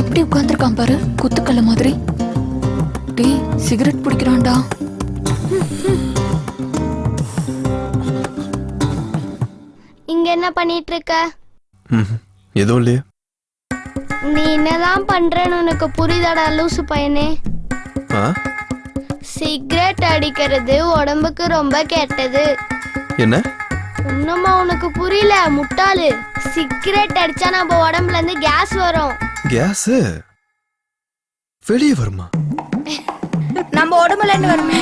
எப்படி உட்கார்ந்துருக்கான் பாரு, குத்துக்கல்ல மாதிரி. டேய், சிகரெட் பிடிக்கிறான்டா. இங்க என்ன பண்ணிட்டு இருக்க? எதுவும் இல்லையே. நீ என்னதான் பண்றேன்னு உனக்கு புரியுதாடா லூசு பையனே? சிகரெட் அடிக்கிறது உடம்புக்கு ரொம்ப கெட்டது. என்ன? இன்னுமா உனக்கு புரியல முட்டாளு? சிகரெட் அடிச்சா நம்ம உடம்புல இருந்து கேஸ் வரும். கேஸ் வெளியே வருமா? நம்ம உடம்புல இருந்து வருமே.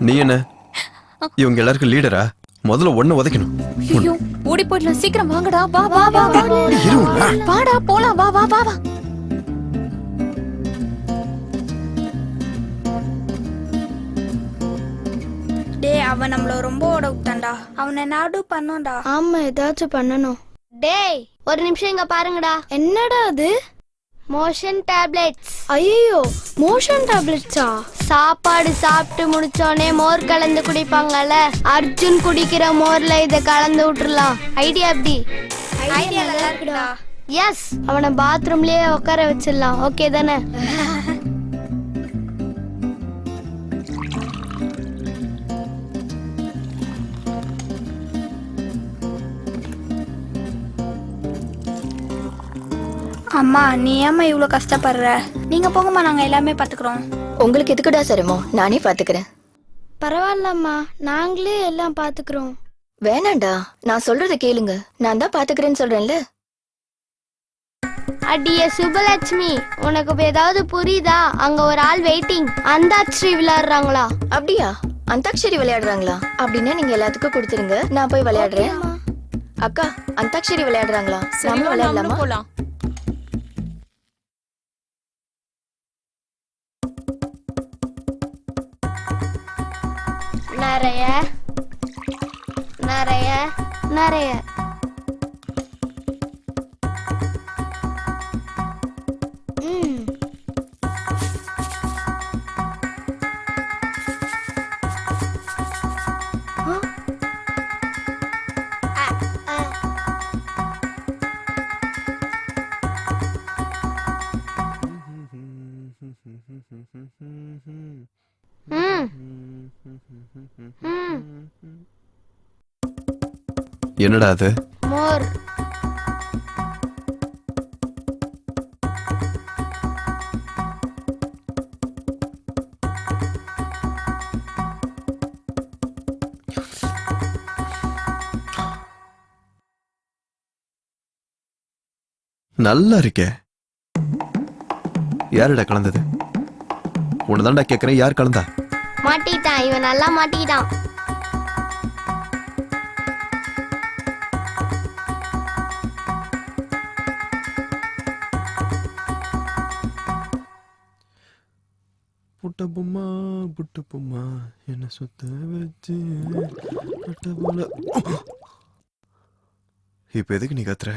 நீ என்ன இவங்க எல்லாருக்கும் லீடரா? முதல்ல ஒண்ணு உதைக்கணும். ஐயோ, ஓடி போயிடலாம். சீக்கிரம் வாங்கடா. வா வா வா வா. வாடா போலாம். வா வா வா வா. டேய், அவன் நம்மள ரொம்ப ஓட விட்டான்டா. அவனை நாடு பண்ணோம்டா. ஆமா, ஏதாச்சும் பண்ணணும். டேய், ஒரு நிமிஷம் இங்க பாருங்கடா. என்னடா அது? Motion tablets. ஐயோ, மோஷன் டேப்லெட்ஸா? சாப்பாடு சாப்பிட்டு முடிச்சோடனே மோர் கலந்து குடிப்பாங்கல்ல, அர்ஜுன் குடிக்கிற மோர்ல இத கலந்து விட்டுறலாம். ஐடியா எப்படி? ஐடியா நல்லா இருக்குடா. எஸ், அவனை பாத்ரூம்லயே உட்கார வச்சிடலாம். ஓகே தானே? அம்மா, நீ ஏம்மா இவ்வளோ கஷ்டப்படுற? நீங்க போங்கம்மா, நாங்க எல்லாமே பாத்துக்கிறோம். உங்களுக்கு எதுக்குடா சிரமம்? நானே பாத்துக்கிறேன். பரவாயில்லம்மா, நாங்களே எல்லாம் பாத்துக்கிறோம். வேணாண்டா, நான் சொல்றத கேளுங்க. நான் தான் பாத்துக்கிறேன்னு சொல்றேன்ல. அடியே சுபலட்சுமி, உனக்கு ஏதாவது புரியுதா? அங்க ஒரு ஆள் வெயிட்டிங். அந்தாட்சி விளையாடுறாங்களா? அப்படியா? அந்தாக்ஷரி விளையாடுறாங்களா? அப்படின்னா நீங்க எல்லாத்துக்கும் கொடுத்துருங்க, நான் போய் விளையாடுறேன். அக்கா, அந்தாக்ஷரி விளையாடுறாங்களா? நாமளும் விளையாடலாமா? போலாம். நிறைய நிறைய நிறைய என்னடா அது? மோர். நல்லா இருக்கே. யாருடா கலந்தது? உன்னதான்டா கேக்குறேன், யார் கலந்தா? மாட்டிட்டான் இவன், நல்லா மாட்டிட்டான். புட்ட பொம்மா புட்ட பொம்மா என்ன சுத்த வச்சு போல. இப்ப எதுக்கு நீ கத்துற?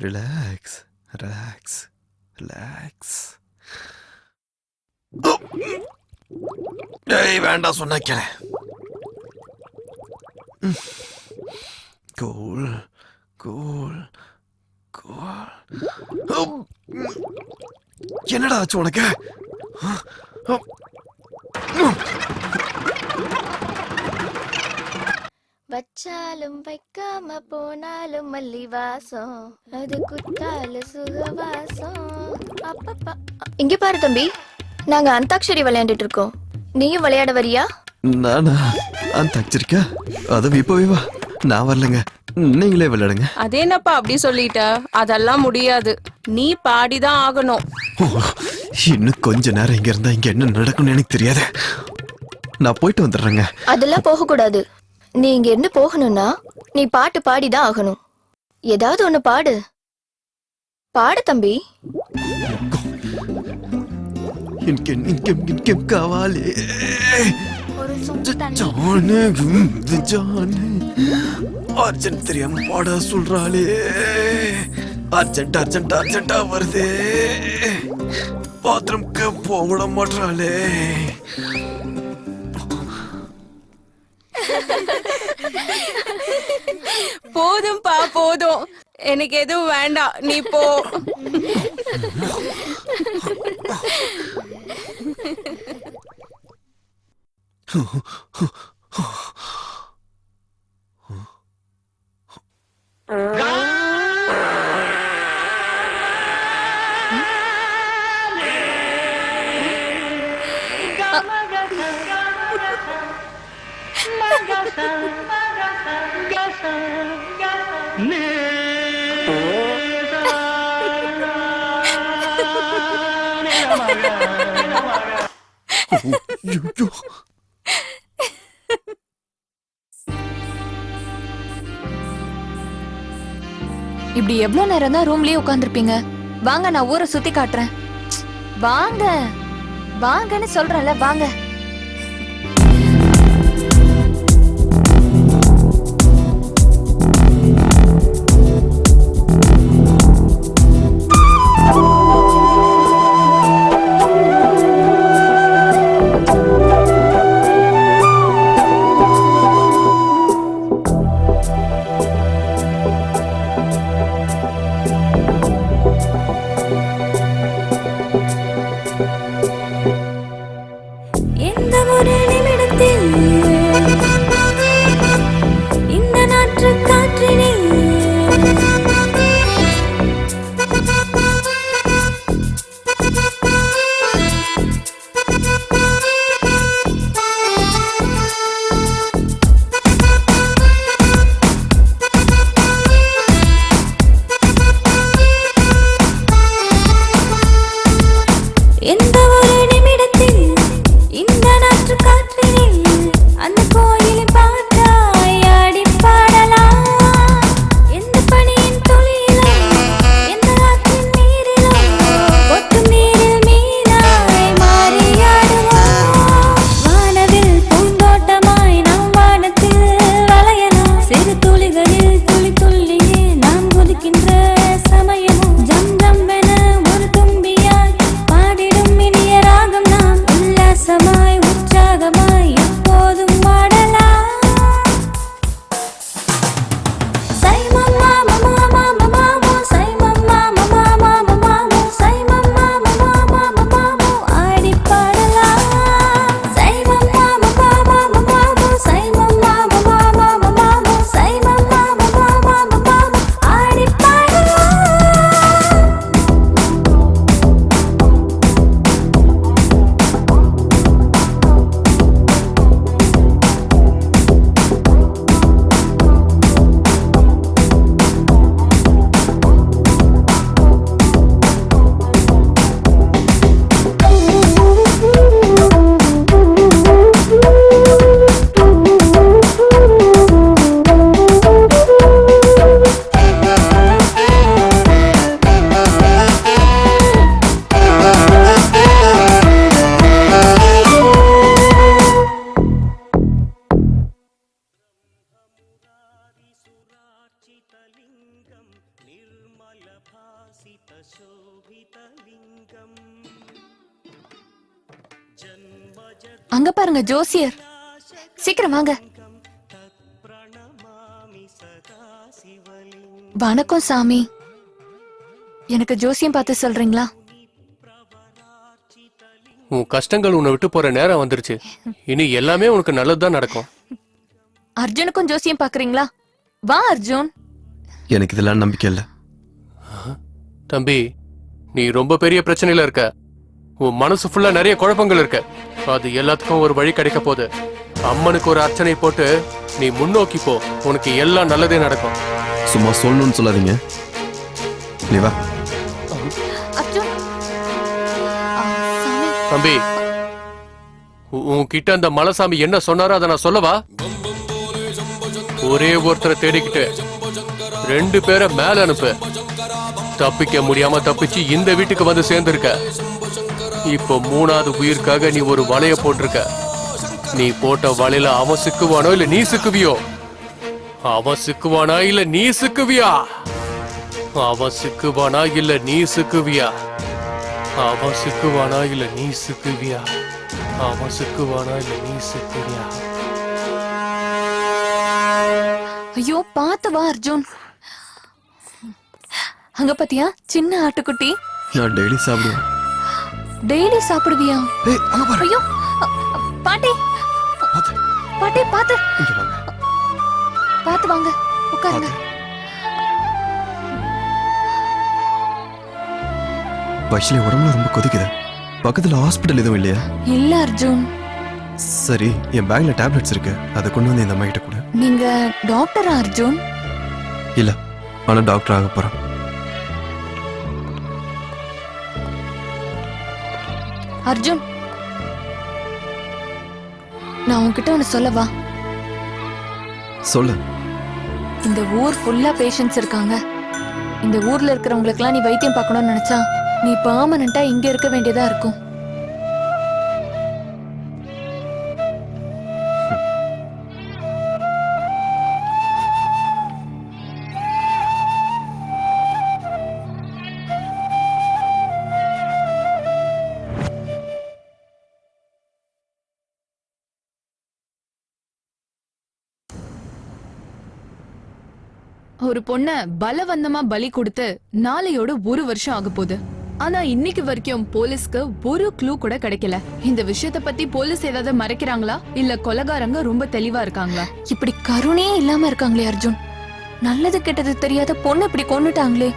Relax relax relax. ஏய், வேண்டாம் சொன்னா கேள. Cool cool cool. என்னடா ஆச்சு உனக்கு? வச்சாலும் வைக்காம போனாலும் மல்லி வாசம், அது குத்தால சுகவாசம். அப்பப்பா. இங்க பாரு தம்பி, நாங்க அந்தாக்ஷரி விளையாண்டுட்டு இருக்கோம். நீயும் விளையாட வரியா? நானா? அந்தாக்ஷரிக்கா? அது இப்பவே வா. நான் வரலங்க, நீங்களே விளையாடுங்க. அதே என்னப்பா அப்படி சொல்லிட்ட? அதெல்லாம் முடியாது, நீ பாடிதான் ஆகணும். இன்னும் கொஞ்ச நேரம் இங்க இருந்தா இங்க என்ன நடக்கும்னு எனக்கு தெரியாது. நான் போயிட்டு வந்துடுறேங்க. அதெல்லாம் போக கூடாது. நீ இங்க இருந்து போகணும்னா நீ பாட்டு பாடிதான் ஆகணும். ஏதாவது ஒண்ணு பாடு. பாடு தம்பி. காவாலே அர்ஜென்ட் தெரியாம பாட சொல்றாளே. அர்ஜென்ட் அர்ஜென்ட் அர்ஜென்டா வருதே. பாத்ரூம்க்கு போட மாட்டாளே. போதும்பா போதும், எனக்கு எதுவும் வேண்டாம், நீ போ. இப்படி எவ்வளவு நேரம் தான் ரூம்லயே உட்கார்ந்திருப்பீங்க? வாங்க, நான் ஊரை சுத்தி காட்டுறேன். வாங்க வாங்கன்னு சொல்றேன்ல, வாங்க. அங்க பாருங்க ஜோசியர், சீக்கிரம் வாங்க. வணக்கம் சாமி, எனக்கு ஜோசியம் பார்த்து சொல்றீங்களா? உன் கஷ்டங்கள் உன்னை விட்டு போற நேரம் வந்துருச்சு. இனி எல்லாமே உனக்கு நல்லதுதான் நடக்கும். அர்ஜுனுக்கும் ஜோசியம் பாக்குறீங்களா? வா அர்ஜுன். எனக்கு இதெல்லாம் நம்பிக்கை இல்ல. தம்பி, நீ ரொம்ப பெரிய பிரச்சனையில இருக்க. உன் மனசு ஃபுல்லா நிறைய குழப்பங்கள் இருக்கு. அது எல்லாத்துக்கும் ஒரு வழி கிடைக்க போகுது. அம்மனுக்கு ஒரு அர்ச்சனை போட்டு நீ முன்னோக்கி போ, உனக்கு எல்லாம் நல்லதே நடக்கும். சும்மா சொல்லணும்னு சொல்லாதீங்க. நீ வா. அர்ஜுன் சாமி தம்பி, உன்கிட்ட அந்த மலைசாமி என்ன சொன்னாரோ அதை நான் சொல்லவா? ஒரே ஒருத்தரை தேடிக்கிட்டு 2 பேரை மேல அனுப்பு. தப்பிக்க முடியாம தப்பிச்சு இந்த வீட்டுக்கு வந்து சேர்ந்திருக்க. இப்போ 3வது உயிருக்காக நீ ஒரு வலைய போட்டிருக்க. நீ போட்ட வலையில அவன் சிக்குவானோ இல்ல நீ சிக்குவியோ? அவன் சிக்குவானா இல்ல நீ சிக்குவியா? அவன் சிக்குவானா இல்ல நீ சிக்குவியா? அவன் சிக்குவானா இல்ல நீ சிக்குவியா? அவன் சிக்குவானா இல்ல நீ சிக்குவியா? ஐயோ பாத்து வா அர்ஜுன். அங்க பாத்தியா சின்ன ஆட்டுக்குட்டி? நான் டெய்லி சாப்பிடுவேன். டெய்லி சாப்பிடுவியா? ஏய், அங்க பாரு. ஐயோ பாட்டி பாத்து. பாட்டி பாத்து இங்க வாங்க. பாத்து வாங்க உட்காருங்க. வைஷ்லி உடம்புல ரொம்ப கொதிக்குது. பக்கத்துல ஹாஸ்பிட்டல் எதுவும் இல்லையா? இல்ல அர்ஜுன். சரி, என் பேக்ல டேப்லெட்ஸ் இருக்கு, அதை கொண்டு வந்து இந்த அம்மா கிட்ட கொடு. நீங்க டாக்டரா அர்ஜுன்? இல்ல, ஆனா டாக்டர் ஆக போறேன். அர்ஜுன் நான் உன்கிட்ட ஒன்னு சொல்லவா? சொல்லு. இந்த ஊர் ஃபுல்லா பேஷண்ட்ஸ் இருக்காங்க. இந்த ஊர்ல இருக்கிறவங்களுக்குலாம் நீ வைத்தியம் பார்க்கணும்னு நினைச்சா நீ பெர்மனண்டா இங்க இருக்க வேண்டியதா இருக்கும். ஒரு பொண்ண பலவந்தமா பலி கொடுத்து நாளையோட 1 வருஷம் ஆக போகுது. ஆனா இன்னைக்கு வரைக்கும் போலீஸ்க்கு ஒரு க்ளூ கூட கிடைக்கல. இந்த விஷயத்தை பத்தி போலீஸ் ஏதாவது மறைக்கிறாங்களா இல்ல கொலைகாரங்க ரொம்ப தெளிவா இருக்காங்களா? இப்படி கருணையே இல்லாம இருக்காங்களே அர்ஜுன். நல்லது கெட்டது தெரியாத பொண்ணு இப்படி கொன்னுட்டாங்களே.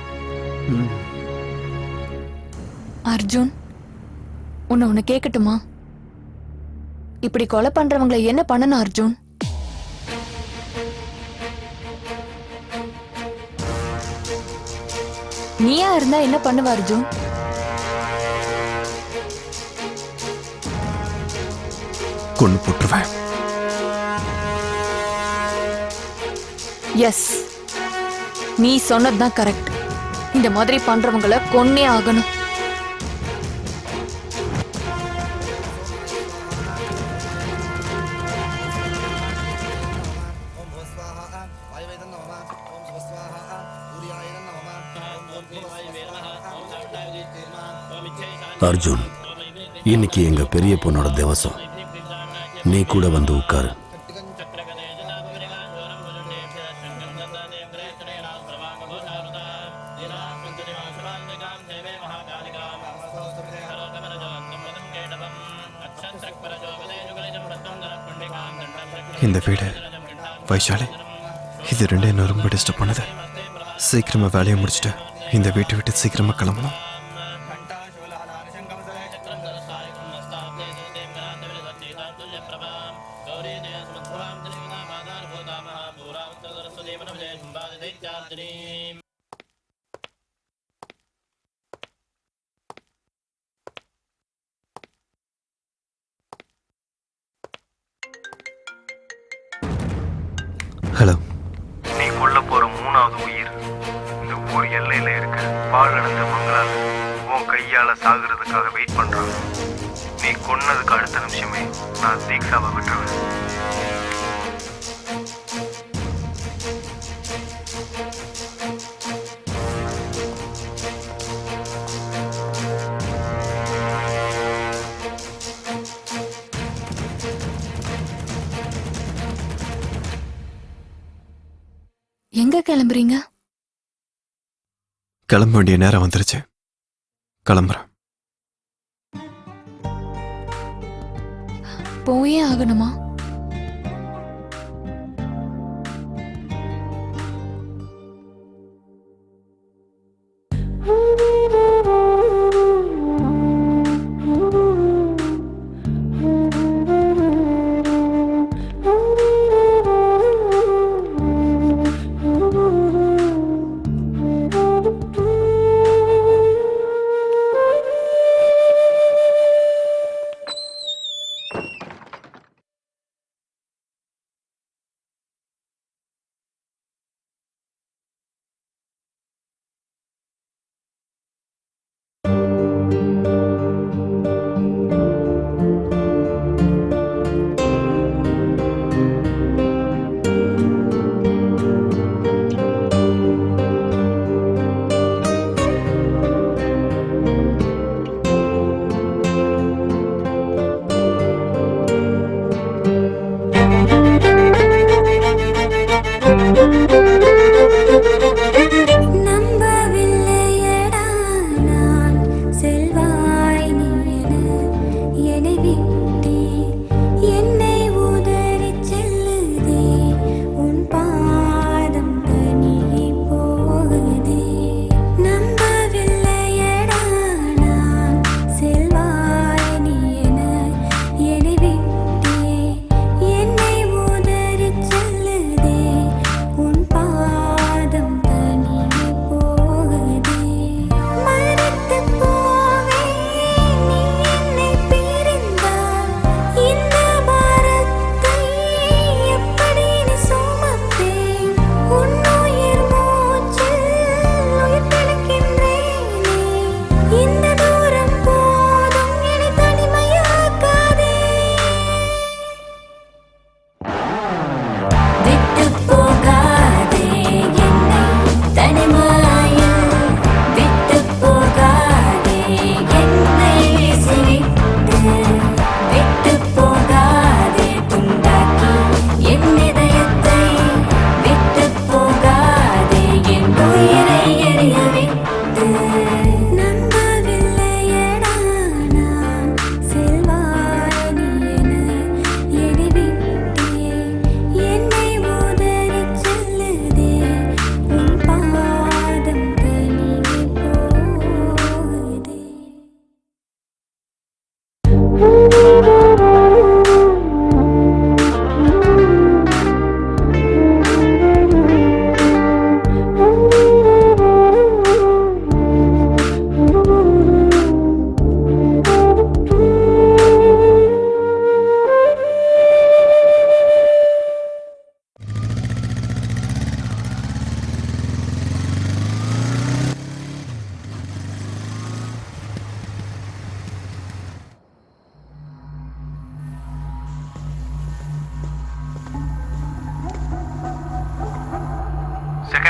அர்ஜுன் உன்னை கேட்கட்டுமா? இப்படி கொலை பண்றவங்களை என்ன பண்ணணும் அர்ஜுன்? நீயா இருந்தா என்ன பண்ணுவ அர்ஜுன்? கொண்டு போட்டுருவேன். எஸ், நீ சொன்னதுதான் கரெக்ட். இந்த மாதிரி பண்றவங்கள கொன்னே ஆகணும். அர்ஜுன், இன்னைக்கு எங்க பெரிய பொண்ணோட திவசம். நீ கூட வந்து உட்காரு. இந்த வீடு, வைஷாலி, இது 2 என்ன ரொம்ப டிஸ்டர்ப் பண்ணுது. சீக்கிரமா வேலையை முடிச்சுட்டு இந்த வீட்டை விட்டு சீக்கிரமா கிளம்பணும். ஹலோ. நீ கொல்ல போற 3வது உயிர் இந்த ஊர் எல்லையில இருக்க பாழடைஞ்ச மங்களால உன் கையால சாகுறதுக்காக வெயிட் பண்றாங்க. நீ கொன்னதுக்கு அடுத்த நிமிஷமே நான் தீக்ஷாவை விட்டுருவேன். எங்க கிளம்புறீங்க? கிளம்ப வேண்டிய நேரம் வந்துருச்சு. கிளம்புறேன். போயே ஆகணுமா?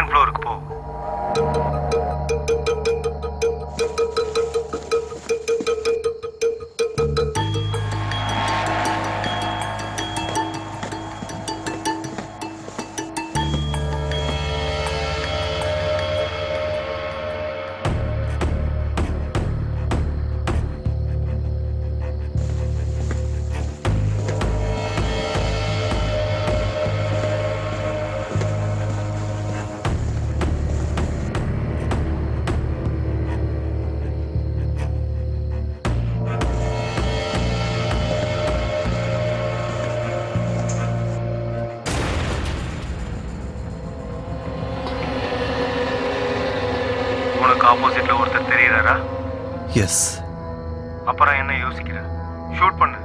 செகண்ட் ஃப்ளோருக்கு போ. உனக்கு ஆப்போசிட்ல ஒருத்தர் தெரியறாரா? எஸ். அப்புறம் என்ன யோசிக்கிற? ஷூட் பண்ணு.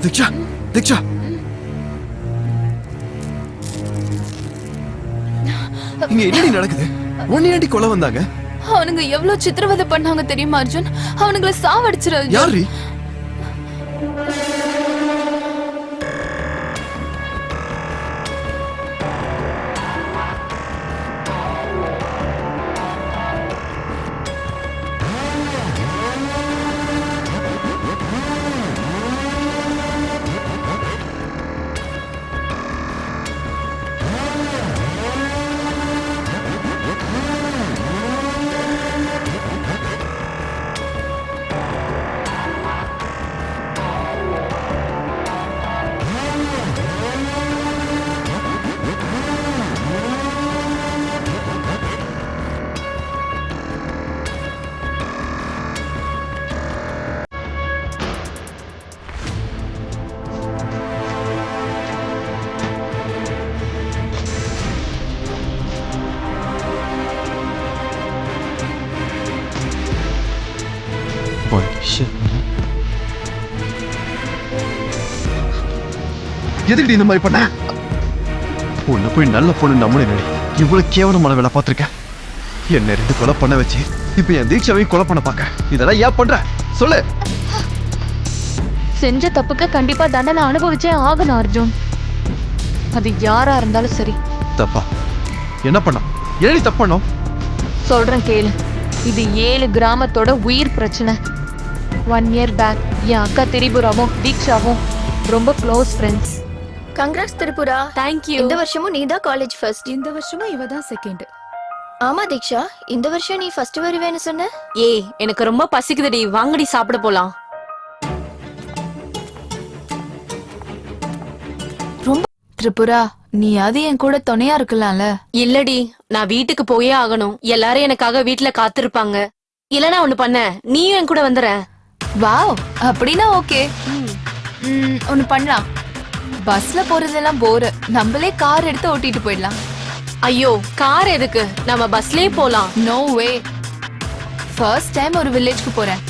தீக்ஷா, தீக்ஷா. இங்க என்னடி நடக்குது? உன்னையாண்டி கொலை வந்தாங்க? அவனுங்க எவ்வளவு சித்திரவதை பண்ணாங்க தெரியுமா அர்ஜுன்? அவனுங்களை சாவடிச்சிரு. யாரு? எதுக்கு இந்த மாதிரி பண்ண? உன்னை போய் நல்ல பொண்ணு நம்மளே நடி. இவ்வளவு கேவலமான வேலை பார்த்திருக்க. என்ன 2 கொலை பண்ண வச்சு இப்ப என் தீக்ஷாவையும் கொலை பண்ண பாக்க. இதெல்லாம் ஏன் பண்ற? சொல்லு. செஞ்ச தப்புக்கு கண்டிப்பா தண்டனை அனுபவிச்சே ஆகணும் அர்ஜுன். அது யாரா இருந்தாலும் சரி. தப்பா? என்ன பண்ண? ஏன் தப்பு பண்ணோம்? சொல்றேன் கேளு. இது 7 கிராமத்தோட உயிர் பிரச்சனை. 1 year பேக் என் அக்கா திரிபுராவும் தீக்ஷாவும் ரொம்ப close friends. Congrats Tripura. Thank you. இந்த வருஷமும் நீ தான் காலேஜ் ஃபர்ஸ்ட். இந்த வருஷமும் இவ தான் செகண்ட். ஆமா தீக்ஷா, இந்த வருஷம் நீ ஃபர்ஸ்ட் வருவேன்னு சொன்ன. ஏய், எனக்கு ரொம்ப பசிக்குதுடி, வாங்கடி சாப்பிட போலாம். திரிபுரா நீயாவது என் கூட துணையா இருக்கலாம்ல. இல்லடி, நான் வீட்டுக்கு போயே ஆகணும். எல்லாரும் எனக்காக வீட்டுல காத்திருப்பாங்க. இல்லனா ஒண்ணு பண்ண, நீயும் என் கூட வந்துற. வாவ், அப்படின்னா ஓகே. ஒண்ணு பண்ணலாம். பஸ்ல போறதெல்லாம் போர், நம்மளே கார் எடுத்து ஓட்டிட்டு போயிடலாம். ஐயோ, கார் எதுக்கு? நம்ம பஸ்லயே போலாம். நோ வே. ஃபர்ஸ்ட் டைம் ஒரு வில்லேஜ்க்கு போறேன்.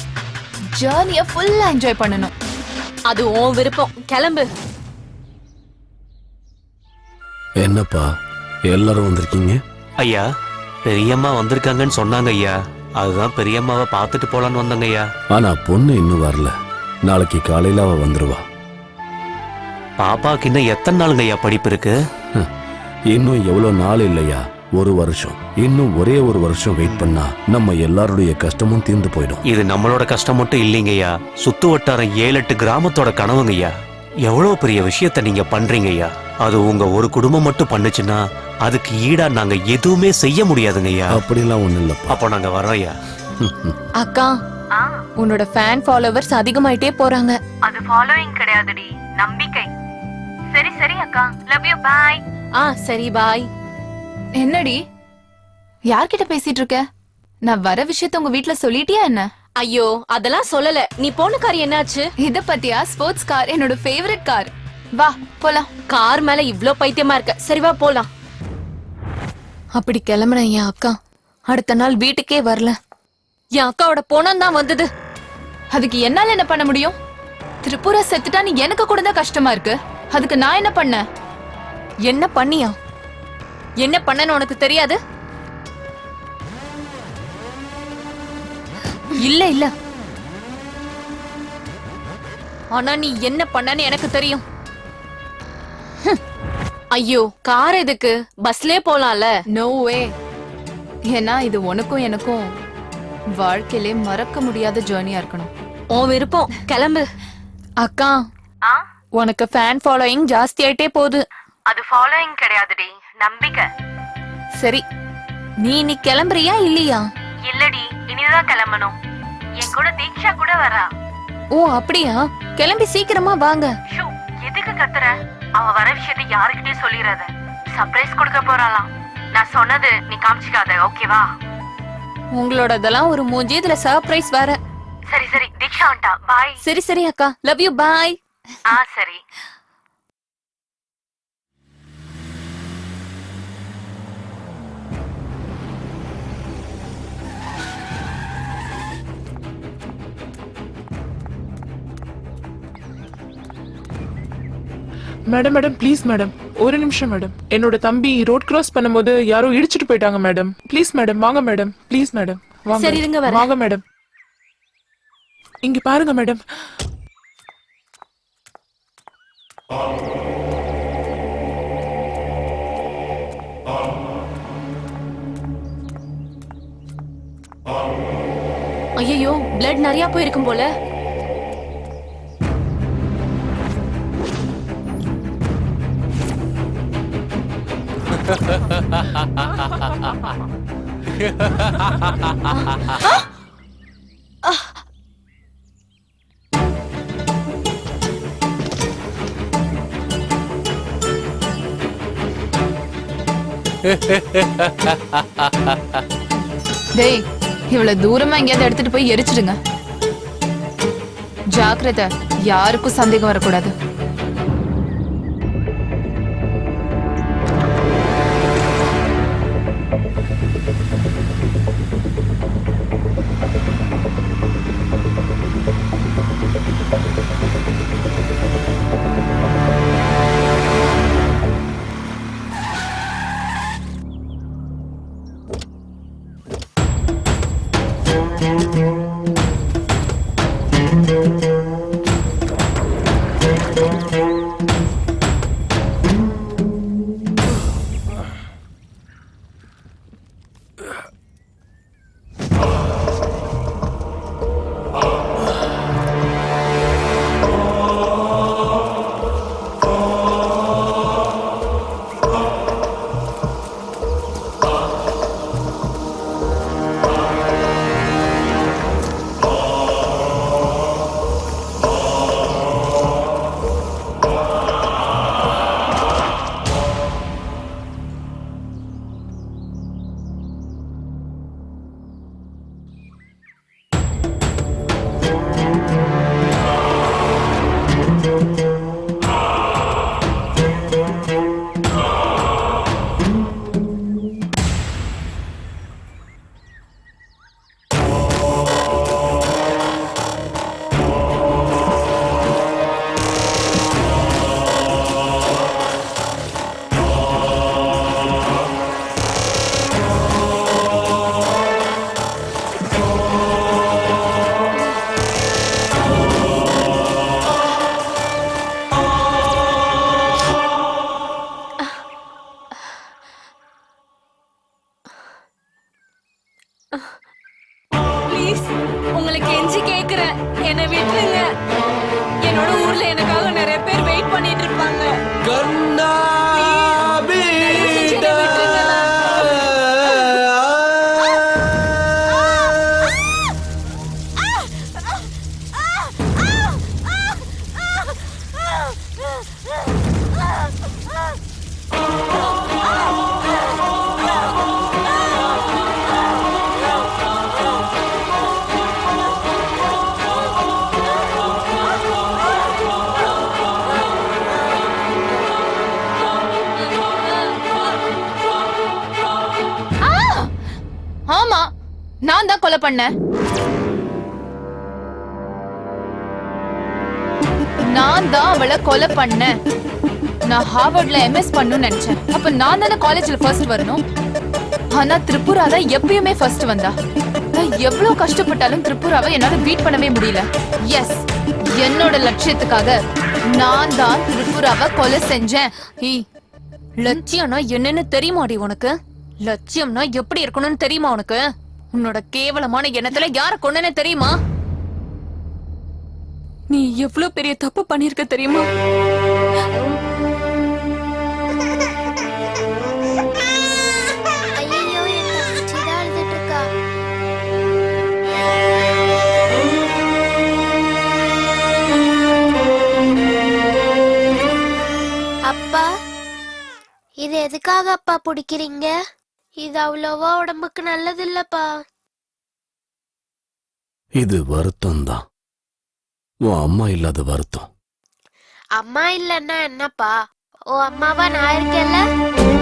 ஜர்னிய ஃபுல்லா என்ஜாய் பண்ணணும். அது உன் விருப்பம். கிளம்பு. என்னப்பா எல்லாரும் வந்திருக்கீங்க? ஐயா, பெரியம்மா வந்திருக்காங்கன்னு சொன்னாங்க ஐயா. அதுதான் பெரியம்மாவை பார்த்துட்டு போலான்னு வந்தாங்க ஐயா. ஆனா பொண்ணு இன்னும் வரல. நாளைக்கு காலையில அவ வந்துருவா. பாப்பாக்கு இன்னும் எத்தனை நாளுங்க ஐயா படிப்பு இருக்கு? இன்னும் எவ்வளவு நாள் இல்லையா, 1 வருஷம். இன்னும் ஒரே 1 வருஷம் வெயிட் பண்ணா நம்ம எல்லாருடைய கஷ்டமும் தீர்ந்து போயிடும். இது நம்மளோட கஷ்டம் மட்டும் இல்லைங்க ஐயா, சுத்து வட்டாரம் 7-8 கிராமத்தோட கனவுங்க ஐயா. எவ்வளவு பெரிய விஷயத்த நீங்க பண்றீங்க ஐயா. அது உங்க ஒரு குடும்பம் மட்டும் பண்ணுச்சுன்னா அதுக்கு ஈடா நாங்க எதுவுமே செய்ய முடியாதுங்க ஐயா. அப்படிலாம் ஒண்ணு இல்லப்பா. அப்போ நாங்க வரோம் ஐயா. அக்கா, உன்னோட ஃபேன் ஃபாலோவர்ஸ் அதிகமாயிட்டே போறாங்க. அது ஃபாலோயிங் கிடையாதுடி, நம்பிக்கை. சரி சரி அக்கா, லவ் யூ, பை. சரி பாய். என்னடி யார்கிட்ட பேசிட்டு இருக்க? நான் வர விஷயத்த உங்க வீட்ல சொல்லிட்டியா என்ன? ஐயோ, அதெல்லாம் சொல்லல. நீ போன கார் என்னாச்சு? இத பத்தியா? ஸ்போர்ட்ஸ் கார் என்னோட ஃபேவரட் கார். வா போலாம். கார் மேல இவ்ளோ பைத்தியமா இருக்க. சரி வா போலாம். அப்படி கிளம்புறேன் என் அக்கா. அடுத்த நாள் வீட்டுக்கே வரல. என் அக்காவோட போனம் தான் வந்தது. அதுக்கு என்னால என்ன பண்ண முடியும்? திரிபுரா செத்துட்டான்னு எனக்கு கூட தான் கஷ்டமா இருக்கு. அதுக்கு நான் என்ன பண்ண? என்ன பண்ணியா? என்ன பண்ணன்னு உனக்கு தெரியாது? இல்ல இல்ல, ஆனா நீ என்ன பண்ணன்னு எனக்கு தெரியும். ஐயோ, கார் எதுக்கு? பஸ்லயே போலாம்ல. No way. ஏன்னா இது உனக்கும் எனக்கும் வாழ்க்கையிலே மறக்க முடியாத ஜர்னியா இருக்கணும். உன் விருப்பம். கிளம்பு. அக்கா, உனக்கு ஃபேன் ஃபாலோயிங் ஜாஸ்தி ஆயிட்டே போகுது. அது ஃபாலோயிங் கிடையாதுடி, நம்பிக்கை. சரி, நீ இன்னைக்கு கிளம்புறியா இல்லையா? இல்லடி, இனிதான் கிளம்பணும். என் கூட தீக்ஷா கூட வரா. ஓ அப்படியா? கிளம்பி சீக்கிரமா வாங்க. எதுக்கு கத்துற? அவ வர விஷயத்தை யாருக்கிட்டயும் சொல்லிடாத. சர்ப்ரைஸ் கொடுக்க போறாளாம். நான் சொன்னது நீ காமிச்சிக்காத, ஓகேவா? உங்களோடதெல்லாம் ஒரு மூஞ்சி, இதுல சர்ப்ரைஸ் வேற. சரி சரி, தீக்ஷா வந்துட்டா. பாய். சரி சரி அக்கா, லவ் யூ, பாய். சரி. மேடம் மேடம் ப்ளீஸ் மேடம், ஒரு நிமிஷம் மேடம். என்னோட தம்பி ரோட் கிராஸ் பண்ணும்போது யாரோ இடிச்சிட்டு போயிட்டாங்க மேடம். ப்ளீஸ் மேடம், வாங்க மேடம். ப்ளீஸ் மேடம், வாங்க. சரி, இருங்க வரேன். வாங்க மேடம். இங்க பாருங்க மேடம். ஐயோ, பிளட் நிறைய போயிருக்கும் போல. டேய், இவ்வளவு தூரமா எங்கேயாவது எடுத்துட்டு போய் எரிச்சிடுங்க. ஜாக்கிரதை, யாருக்கும் சந்தேகம் வரக்கூடாது. கெஞ்சி கேக்குறேன், என்னை விட்டுருங்க. என்னோட ஊர்ல எனக்காக நிறைய பேர் வெயிட் பண்ணிட்டு இருப்பாங்க. தயவு செஞ்சு என்னை விட்டுருங்களா? ஆமா, நான் தான் கொலை பண்ணேன். நான் தான் அவளை கொலை பண்ணேன். நான் ஹார்வர்ட்ல MS பண்ணணும்னு நினைச்சேன். அப்ப நான் தானே காலேஜ்ல ஃபர்ஸ்ட் வரணும். ஆனா திரிபுரா தான் எப்பயுமே ஃபர்ஸ்ட் வந்தா. நான் எவ்வளவு கஷ்டப்பட்டாலும் திரிபுராவை என்னால பீட் பண்ணவே முடியல. எஸ், என்னோட லட்சியத்துக்காக நான் தான் திரிபுராவை கொலை செஞ்சேன். லட்சியம்னா என்னன்னு தெரியுமாடி உனக்கு? லட்சியம்னா எப்படி இருக்கணும்னு தெரியுமா உனக்கு? உன்னோட கேவலமான எண்ணத்துல யார கொன்னேன்னு தெரியுமா? நீ எவ்வளவு பெரிய தப்பு பண்ணிருக்க தெரியுமா? ஐயோ, என் தங்கச்சி தான் அழுதுட்டு இருக்கா. அப்பா, இது எதுக்காக அப்பா பிடிக்கிறீங்க? இது அவ்வளவா உடம்புக்கு நல்லது இல்லப்பா. இது வருத்தம் தான், உன் அம்மா இல்லாத வருத்தம். அம்மா இல்லன்னா என்னப்பா? ஓ அம்மாவா நான் இருக்கேன்ல.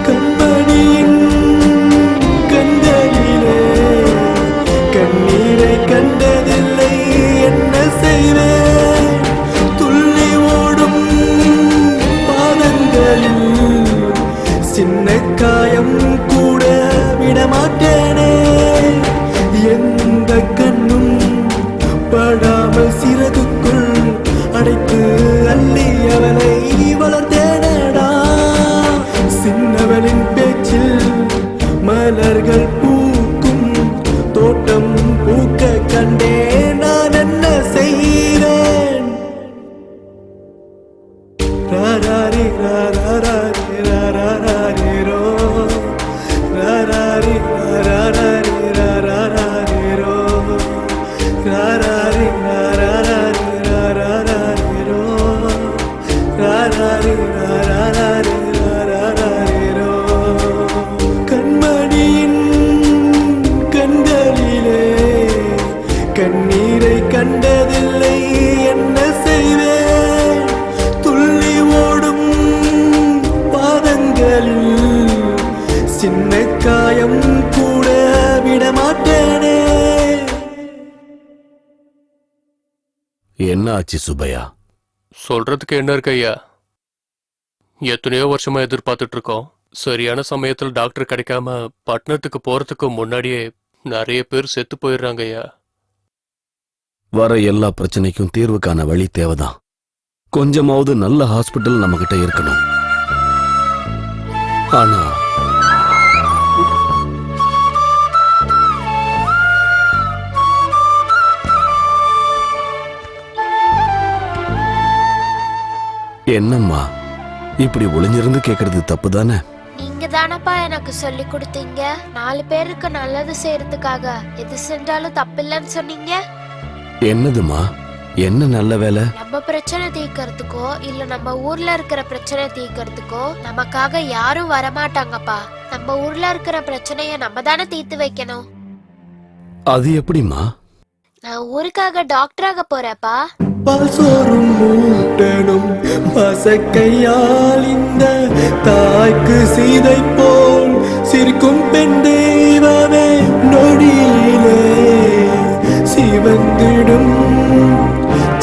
கண்மணியின் கண்களிலே கண்ணீரை கண்டதில்லை, என்ன செய்வேன்? துள்ளி ஓடும் பாதங்களில் சின்ன காயம் கூட விடமாட்டேனே. எந்த கண்ணும் படாமல் சிறகுக்குள் அடைத்து அள்ளி அவளை வளர்த்தேனடா. சின்னவளின் பேச்சில் மலர்கள் பூக்கும் தோட்டம் பூக்க கண்டே நான் என்ன செய்வேன்? ராராரி ராராரி ராராரிரோ, ராராரி ராராரி ராராரிரோ, ராராரி ராராரி ராராரிரோ, ராராரி ராராரி ராராரிரோ. கண்மணியின் கண்களிலே கண்ணீரை கண்டதில்லை, என்ன செய்வேன்? துள்ளி ஓடும் பாதங்களில் சின்ன காயம் கூட விடமாட்டேனே. என்ன ஆச்சு சுப்பையா? சொல்றதுக்கு என்ன இருக்கு ஐயா? எத்தனையோ வருஷமா எதிர்பார்த்துட்டு இருக்கோம். சரியான சமயத்துல டாக்டர் கிடைக்காம பட்டணத்துக்கு போறதுக்கு முன்னாடியே நிறைய பேர் செத்து போயிடுறாங்க ஐயா. வர எல்லா பிரச்சனைக்கும் தீர்வு காண வழி தேவைதான். கொஞ்சமாவது நல்ல ஹாஸ்பிட்டல் நம்ம கிட்ட இருக்கணும். ஆனா என்னம்மா இப்படி ஒளிஞ்சிருந்து கேக்குறது தப்பு தானே? நீங்க தானப்பா எனக்கு சொல்லி கொடுத்தீங்க, 4 பேருக்கு நல்லது செய்யறதுக்காக எது செஞ்சாலும் தப்பில்லைன்னு சொன்னீங்க. என்னதுமா? என்ன நல்ல வேலை? நம்ம பிரச்சனை தீர்க்கறதுக்கோ இல்ல நம்ம ஊர்ல இருக்கிற பிரச்சனை தீர்க்கறதுக்கோ நமக்காக யாரும் வரமாட்டாங்கப்பா. நம்ம ஊர்ல இருக்கிற பிரச்சனைய நம்ம தானே தீர்த்து வைக்கணும். அது எப்படிமா? நான் ஊருக்காக டாக்டராக போறேப்பா. பால் சோறும் மூட்டனும் பசக்கையால் இந்த தாய்க்கு சீதை போல் சிரிக்கும் பெண் தெய்வமே நொடியிலே சிவந்திடும்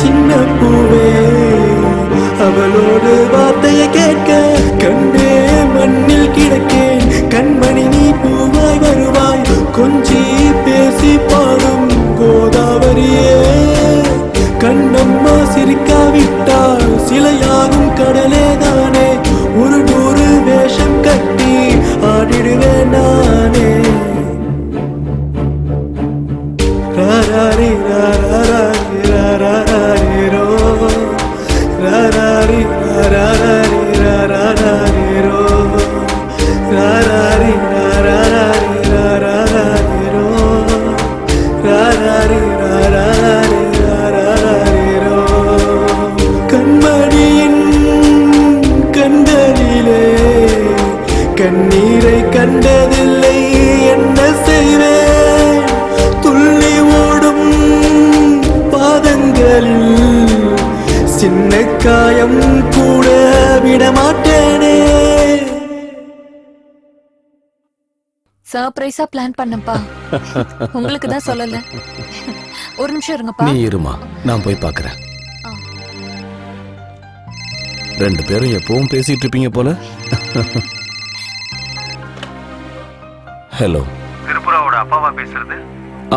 சின்ன பூவே. அவளோடு வார்த்தையை கேட்க கண்டே மண்ணில் கிடக்கேன். கண்மணி நீ பூவாய் வருவாய், கொஞ்சி பேசி பாடும் கோதாவரியே. கண்ணம்மா சிரிக்காவிட்டால் சிலையாகும் கடலே தானே. ஒரு 100 வேஷம் கட்டி ஆடிடுவேன் நானே. ராராரி ராரா காதலில் சின்ன காயம் கூட விடமாட்டேனே. சர்ப்ரைஸா பிளான் பண்ணப்பா. உங்களுக்கு தான் சொல்லல. ஒரு நிமிஷம் இருங்கப்பா. நீ இருமா, நான் போய் பார்க்கறேன். ரெண்டு பேரும் எப்பவும் பேசிட்டு இருப்பீங்க போல. ஹலோ, திருப்புராவோட அப்பாவா பேசுறது?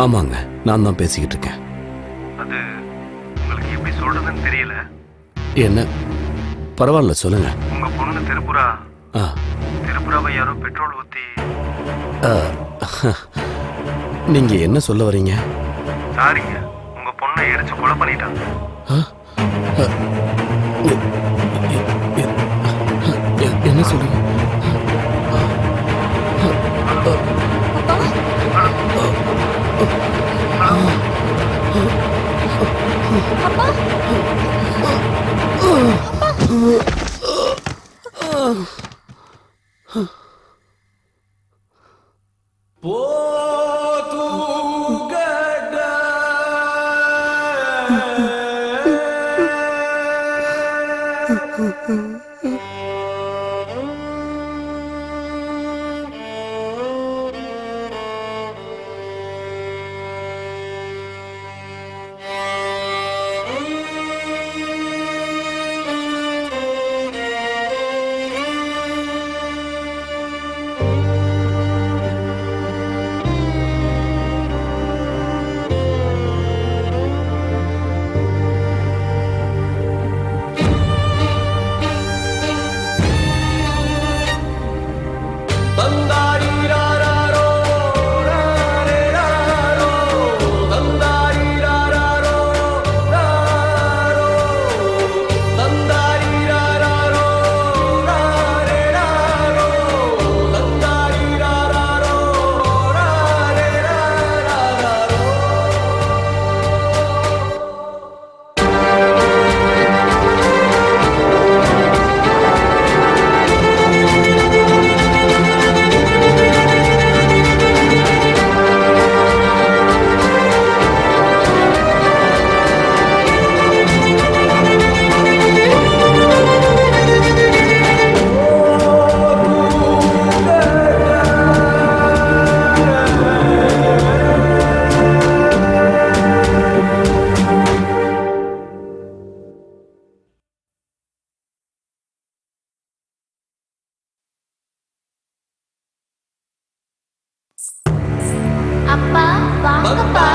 ஆமாங்க, நான் தான் பேசிக்கிட்டு இருக்கேன். அது உங்களுக்கு எப்படி சொல்றதுன்னு தெரியல. என்ன? பரவாயில்ல, சொல்லுங்க. உங்க பொண்ணு திருப்புரா ஆ, திருப்புராவை யாரோ பெட்ரோல் ஊத்தி. நீங்க என்ன சொல்ல வரீங்க? சாரிங்க, உங்க பொண்ணை எரிச்சு கொலை பண்ணிட்டாங்க. என்ன சொல்றீங்க? அப்பா வாங்கப்பா.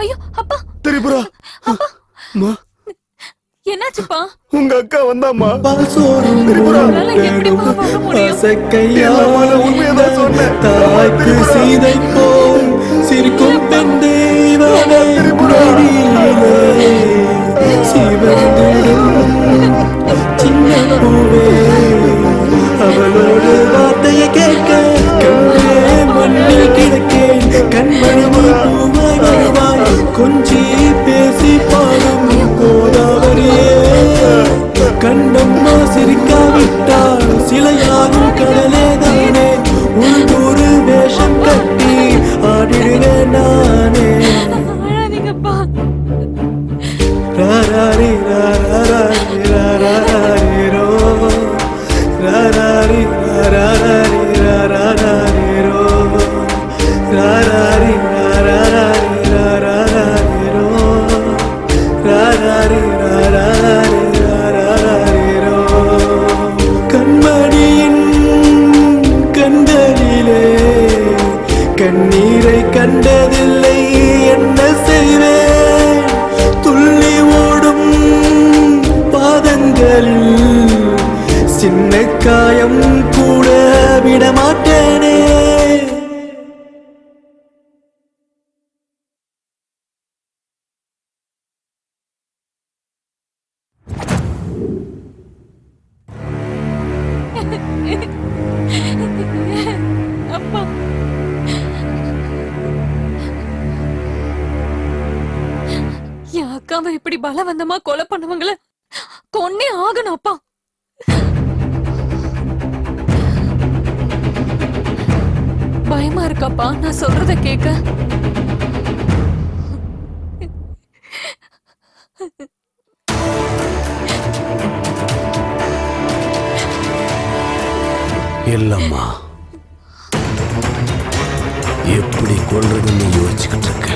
ஐயோ அப்பா. திரிபுரா, என்னாச்சுப்பா? உங்க அக்கா வந்தாமா? தாய்க்கு சீதை போல் சிரிக்கும் பெண் தெய்வமே சிவந்திடும் சின்ன பூவே அவளோடு வார்த்தையை கேட்க கண்ணே மண்ணில் கிடக்கேன். கண்மணி பூவாய் வருவாய் கொஞ்சி பேசி பாடும் கோதாவரியே. கண்டம்மா சிரிக்காவிட்டால் சிலையாகும் கடலே தானே. உள்கூறு வேஷம் கட்டி ஆடிடுவேன் நானே. ராராரி ராராரி ராராரிரோ ராராரி ராராரி ராராரிரோ ராராரி ராராரி ராராரிரோ ராராரி ராராரி ராராரிரோ. கண்மணியின் கண்களிலே கண்ணீரை கண்டதில்லை, என்ன செய்வேன்? துள்ளி ஓடும் பாதங்களில் சின்ன காயம் கூட விட மாட்டேனே. அப்பா என் அக்காவை இப்படி பலவந்தமா கொலை பண்ணவங்கள கொன்னே ஆகணும் அப்பா. பயமா இருக்காப்பா நான் சொல்றத கேட்க. இல்லம்மா, எப்படி கொல்றதுன்னு யோசிச்சுக்கிட்டு இருக்க.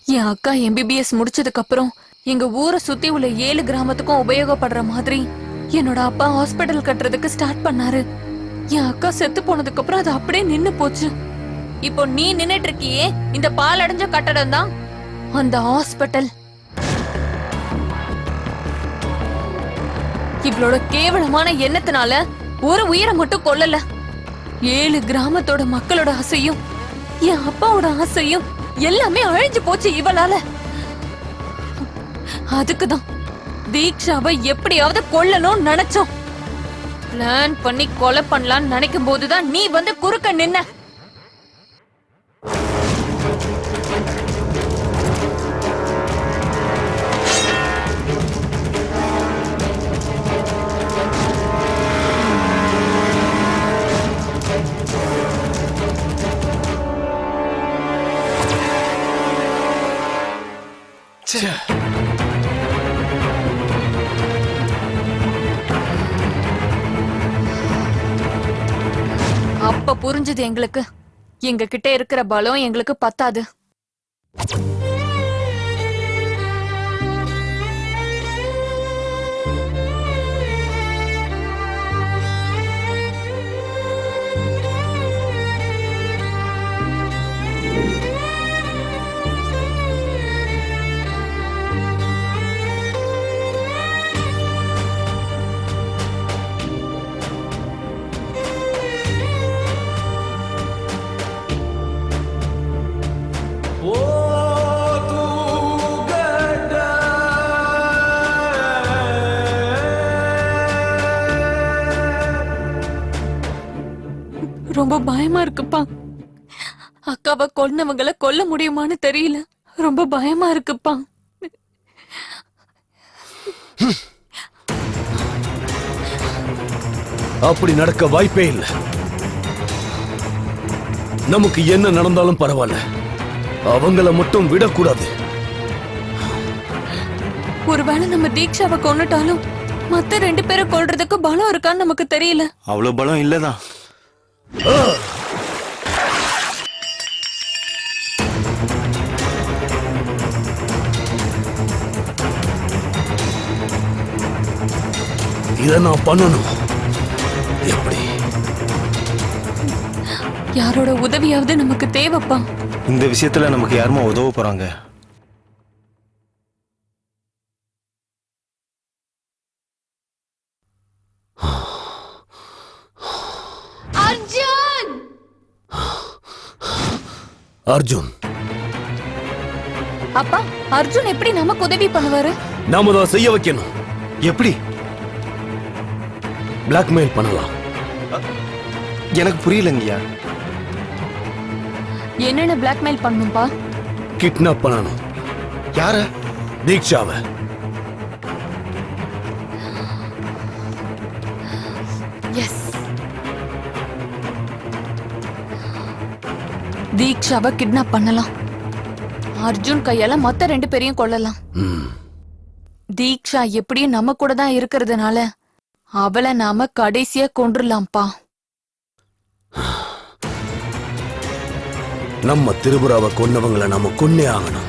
என் அக்கா MBBS முடிச்சதுக்கு அப்புறம் எங்க ஊரை சுத்தி உள்ள 7 கிராமத்துக்கும் உபயோகப்படுற மாதிரி என்னோட அப்பா ஹாஸ்பிடல் கட்டுறதுக்கு ஸ்டார்ட் பண்ணாரு. என் அக்கா செத்து போனதுக்கு அப்புறம் அது அப்படியே நின்னு போச்சு. இப்போ நீ நின்னுட்டு இருக்கியே இந்த பால் அடைஞ்ச கட்டடம் தான் அந்த ஹாஸ்பிடல். இவளோட கேவலமான எண்ணத்தினால ஒரு உயிரை மட்டும் கொல்லல, 7 கிராமத்தோட மக்களோட ஆசையும் என் அப்பாவோட ஆசையும் எல்லாமே அழிஞ்சு போச்சு இவளால. அதுக்குதான் தீக்ஷாவை எப்படியாவது கொல்லணும்னு நினைச்சோம். பிளான் பண்ணி கொலை பண்ணலாம்னு நினைக்கும் போதுதான் நீ வந்து குறுக்க நின்ன. அப்ப புரிஞ்சது எங்களுக்கு, எங்க கிட்ட இருக்கிற பலம் எங்களுக்கு பத்தாது. ரொம்ப பயமா இருக்குப்பா. அக்காவை கொன்னவங்களை கொல்ல முடியுமான்னு தெரியல. ரொம்ப பயமா இருக்குப்பா. அப்படி நடக்க வாய்ப்பே இல்லை. நமக்கு என்ன நடந்தாலும் பரவாயில்ல, அவங்கள மட்டும் விடக்கூடாது. ஒருவேளை நம்ம தீக்ஷாவை கொன்னுட்டாலும் மத்த 2 பேரை கொல்றதுக்கு பலம் இருக்கான்னு நமக்கு தெரியல. அவ்வளவு பலம் இல்லதான். இத நான் பண்ணணும். எப்படி? யாரோட உதவியாவது நமக்கு தேவைப்பா. இந்த விஷயத்துல நமக்கு யாருமா உதவ போறாங்க? அர்ஜுன்! அர்ஜுன் அப்பா, அர்ஜுன் எப்படி நமக்கு உதவி பண்ணுவாரு? நாம தான் செய்ய வைக்கணும். எப்படி? பிளாக்மெயில் பண்ணலாம். எனக்கு புரியலங்கய்யா. என்னென்ன பிளாக்மெயில் பண்ணும்பா? கிட்னாப் பண்ணணும். யார? தீக்ஷாவை. எஸ், தீக்ஷாவை கிட்னாப் பண்ணலாம். அர்ஜுன் கையால மத்த 2 பேரையும் கொல்லலாம். தீக்ஷா எப்படியும் நம்ம கூட தான் இருக்கிறதுனால அவளை நாம கடைசியா கொன்றுலாம்ப்பா. நம்ம திரிபுராவை கொன்னவங்களை நாம கொன்னே ஆகணும்.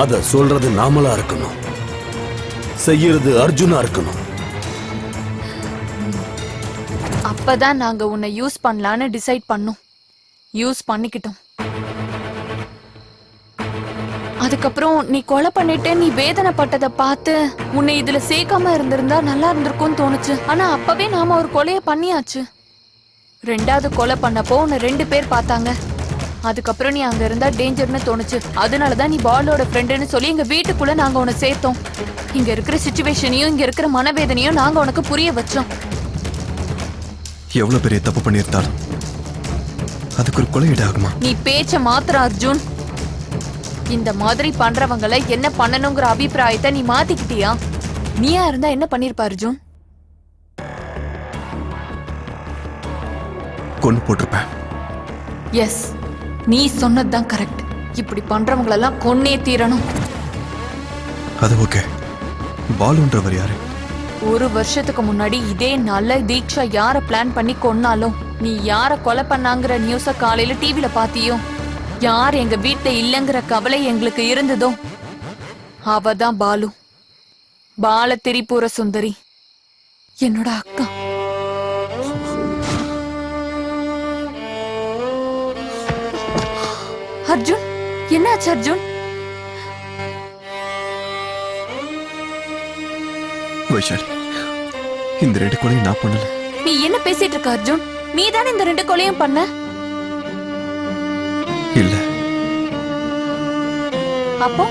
அத சொல்றது நாமளா இருக்கணும், செய்யறது அர்ஜுனா இருக்கணும். அப்பதான் நாங்க உன்னை யூஸ் பண்ணலான்னு டிசைட் பண்ணோம். யூஸ் பண்ணிக்கிட்டோம். அதுக்கப்புறம் நீ கொலை பண்ணிட்டு நீ வேதனைப்பட்டதை பார்த்து உன்னை இதுல சேர்க்காம இருந்திருந்தா நல்லா இருந்திருக்கும்னு தோணுச்சு. ஆனா அப்பவே நாம ஒரு கொலைய பண்ணியாச்சு. 2வது கொலை பண்ணப்போ உன்னை 2 பேர் பார்த்தாங்க. அதுக்கப்புறம் நீ அங்க இருந்தா டேஞ்சர்னு தோணுச்சு. அதனாலதான் நீ பாலோட ஃப்ரெண்டுன்னு சொல்லி எங்க வீட்டுக்குள்ள நாங்க உன்னை சேர்த்தோம். இங்க இருக்கிற சிச்சுவேஷனையும் இங்க இருக்கிற மனவேதனையும் நாங்க உனக்கு புரிய வச்சோம். எவ்வளவு பெரிய தப்பு பண்ணியிருந்தாலும் அதுக்கு ஒரு கொலை ஈடாகுமா? நீ பேச்ச மாத்திர அர்ஜுன். இந்த மாதிரி பண்றவங்களை என்ன பண்ணணுங்கிற அபிப்பிராயத்தை நீ மாத்திக்கிட்டியா? நீயா இருந்தா என்ன பண்ணிருப்ப அர்ஜுன்? கொன்னு போட்டிருப்பேன். எஸ், நீ சொன்னதுதான் கரெக்ட். இப்படி பண்றவங்களெல்லாம் கொன்னே தீரணும். அது ஓகே. பாலுன்றவர் யாரு? 1 வருஷத்துக்கு முன்னாடி இதே நாள்ல தீக்ஷா யார பிளான் பண்ணி கொன்னாலும் நீ யார கொலை பண்ணாங்கிற நியூஸ காலையில டிவில பாத்தியோ, யார் எங்க வீட்டுல இல்லங்கிற கவலை எங்களுக்கு இருந்ததோ அவதான் பாலு. பால திரிபுர சுந்தரி, என்னோட அக்கா. அர்ஜுன், என்னாச்சு அர்ஜுன்? வைஷாலி, இந்த 2 கொலையும் நான் பண்ணல. நீ என்ன பேசிட்டு இருக்க அர்ஜுன்? நீ தானே இந்த 2 கொலையும் பண்ண? இல்ல. அப்போ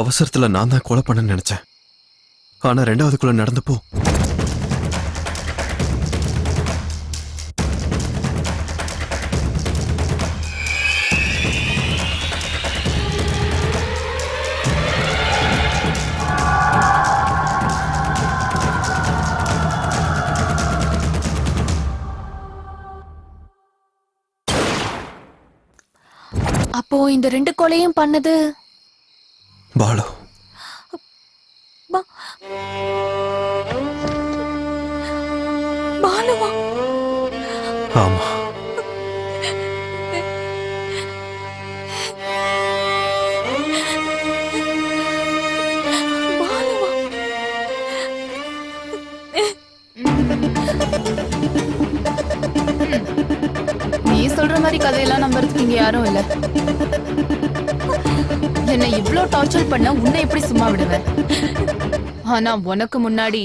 அவசரத்துல நான் தான் கொலை பண்ண நினைச்சேன். ஆனா 2வது கொலை நடந்தப்போ அப்போ இந்த 2 கொலையும் பண்ணது பாலு. பாலுவா? ஆமா. பாலுவா? நீ சொல்ற மாதிரி கதையெல்லாம் நம்புறதுக்கு இங்க யாரும் இல்ல. என்னை இவ்ளோ டார்ச்சர் பண்ண உன்னை எப்படி சும்மா விடுவேன்? ஆனா உனக்கு முன்னாடி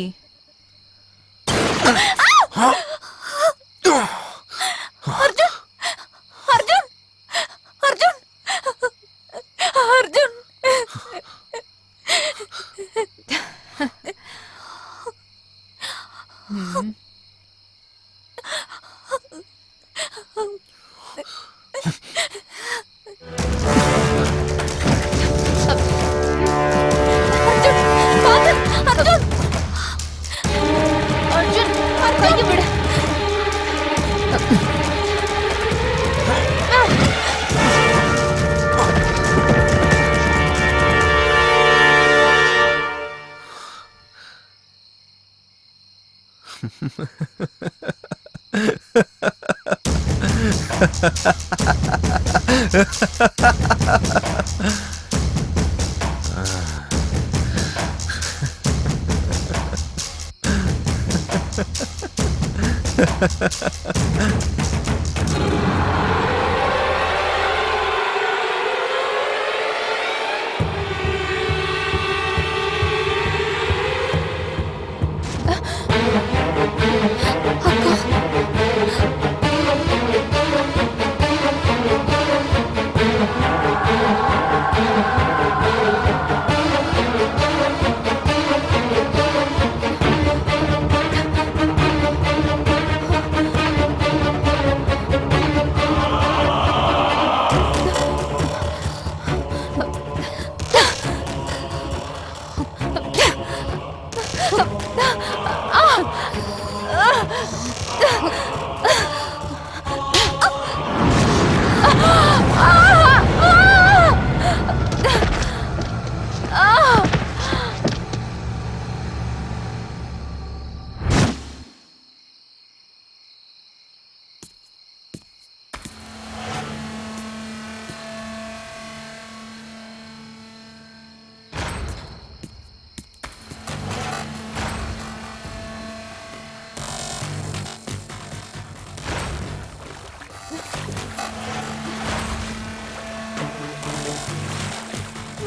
அர்ஜுன், அர்ஜுன், அர்ஜுன், அர்ஜுன். அர்ஜுன் கையை விடு.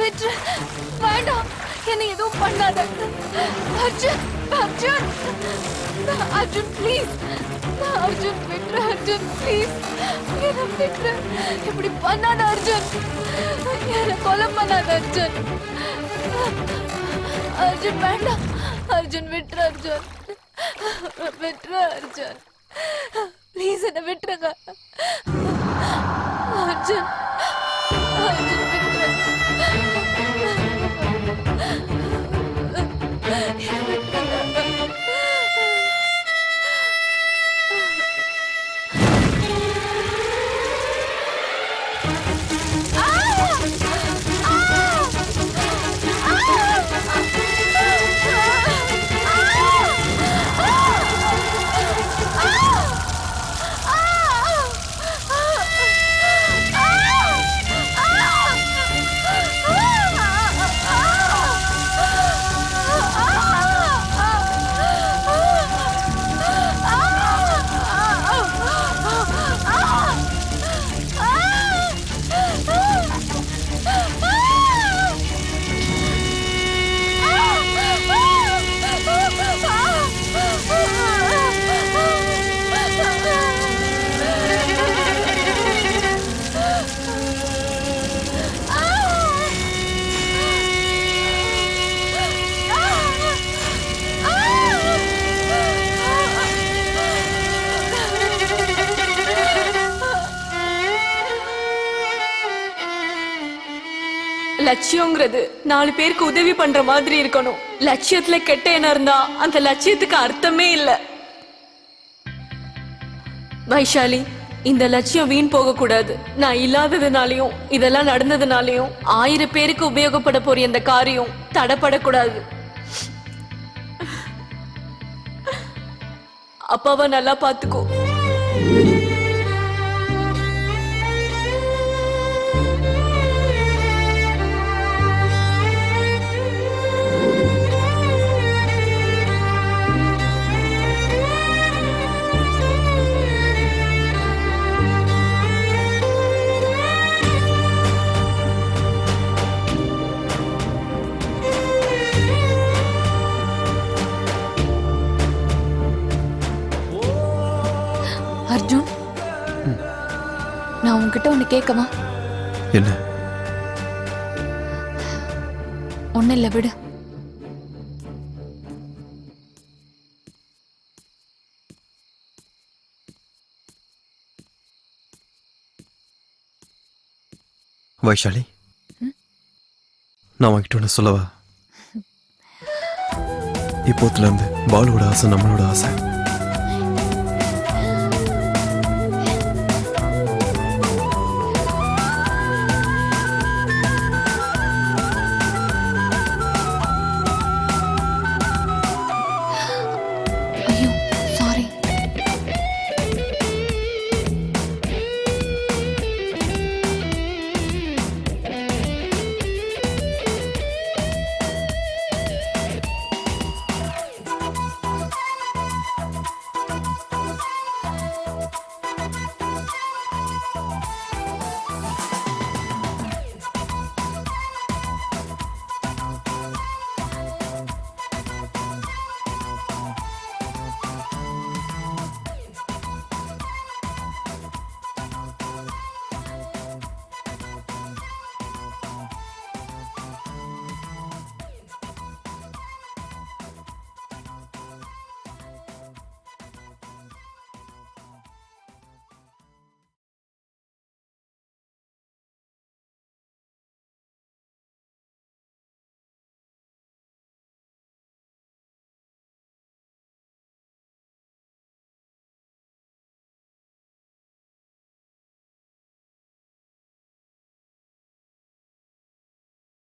விட்டு வேண்டாம், என்னை எதுவும் பண்ணாத. அர்ஜுன், அர்ஜுன், அர்ஜுன் ப்ளீஸ், அர்ஜுன் விட்டு, அர்ஜுன் ப்ளீஸ், என்ன விட்டு, இப்படி பண்ணாத அர்ஜுன், என்ன கொலை பண்ணாத அர்ஜுன், அர்ஜுன் வேண்டாம், அர்ஜுன் விட்டு, அர்ஜுன் விட்டு, அர்ஜுன் ப்ளீஸ் என்ன விட்டுருங்க அர்ஜுன், அர்ஜுன் விட்டுரு. லட்சியங்கிறது 4 பேருக்கு உதவி பண்ற மாதிரி இருக்கணும். லட்சியத்துல கெட்ட எண்ணம் இருந்தா அந்த லட்சியத்துக்கு அர்த்தமே இல்ல. வைஷாலி, இந்த லட்சியம் வீண் போக கூடாது. நான் இல்லாததுனாலையும் இதெல்லாம் நடந்ததுனாலையும் 1000 பேருக்கு உபயோகப்பட போற இந்த காரியம் தடப்படக்கூடாது. அப்பாவை நல்லா பாத்துக்கோ. அர்ஜுன், நான் உன்கிட்ட ஒண்ணு கேட்கவா? என்ன? ஒண்ணு இல்ல, விடு. வைஷாலி, நான் உன்கிட்ட ஒன்று சொல்லவா? இப்போத்துல இருந்து பாலுவோட ஆசை நம்மளோட ஆசை.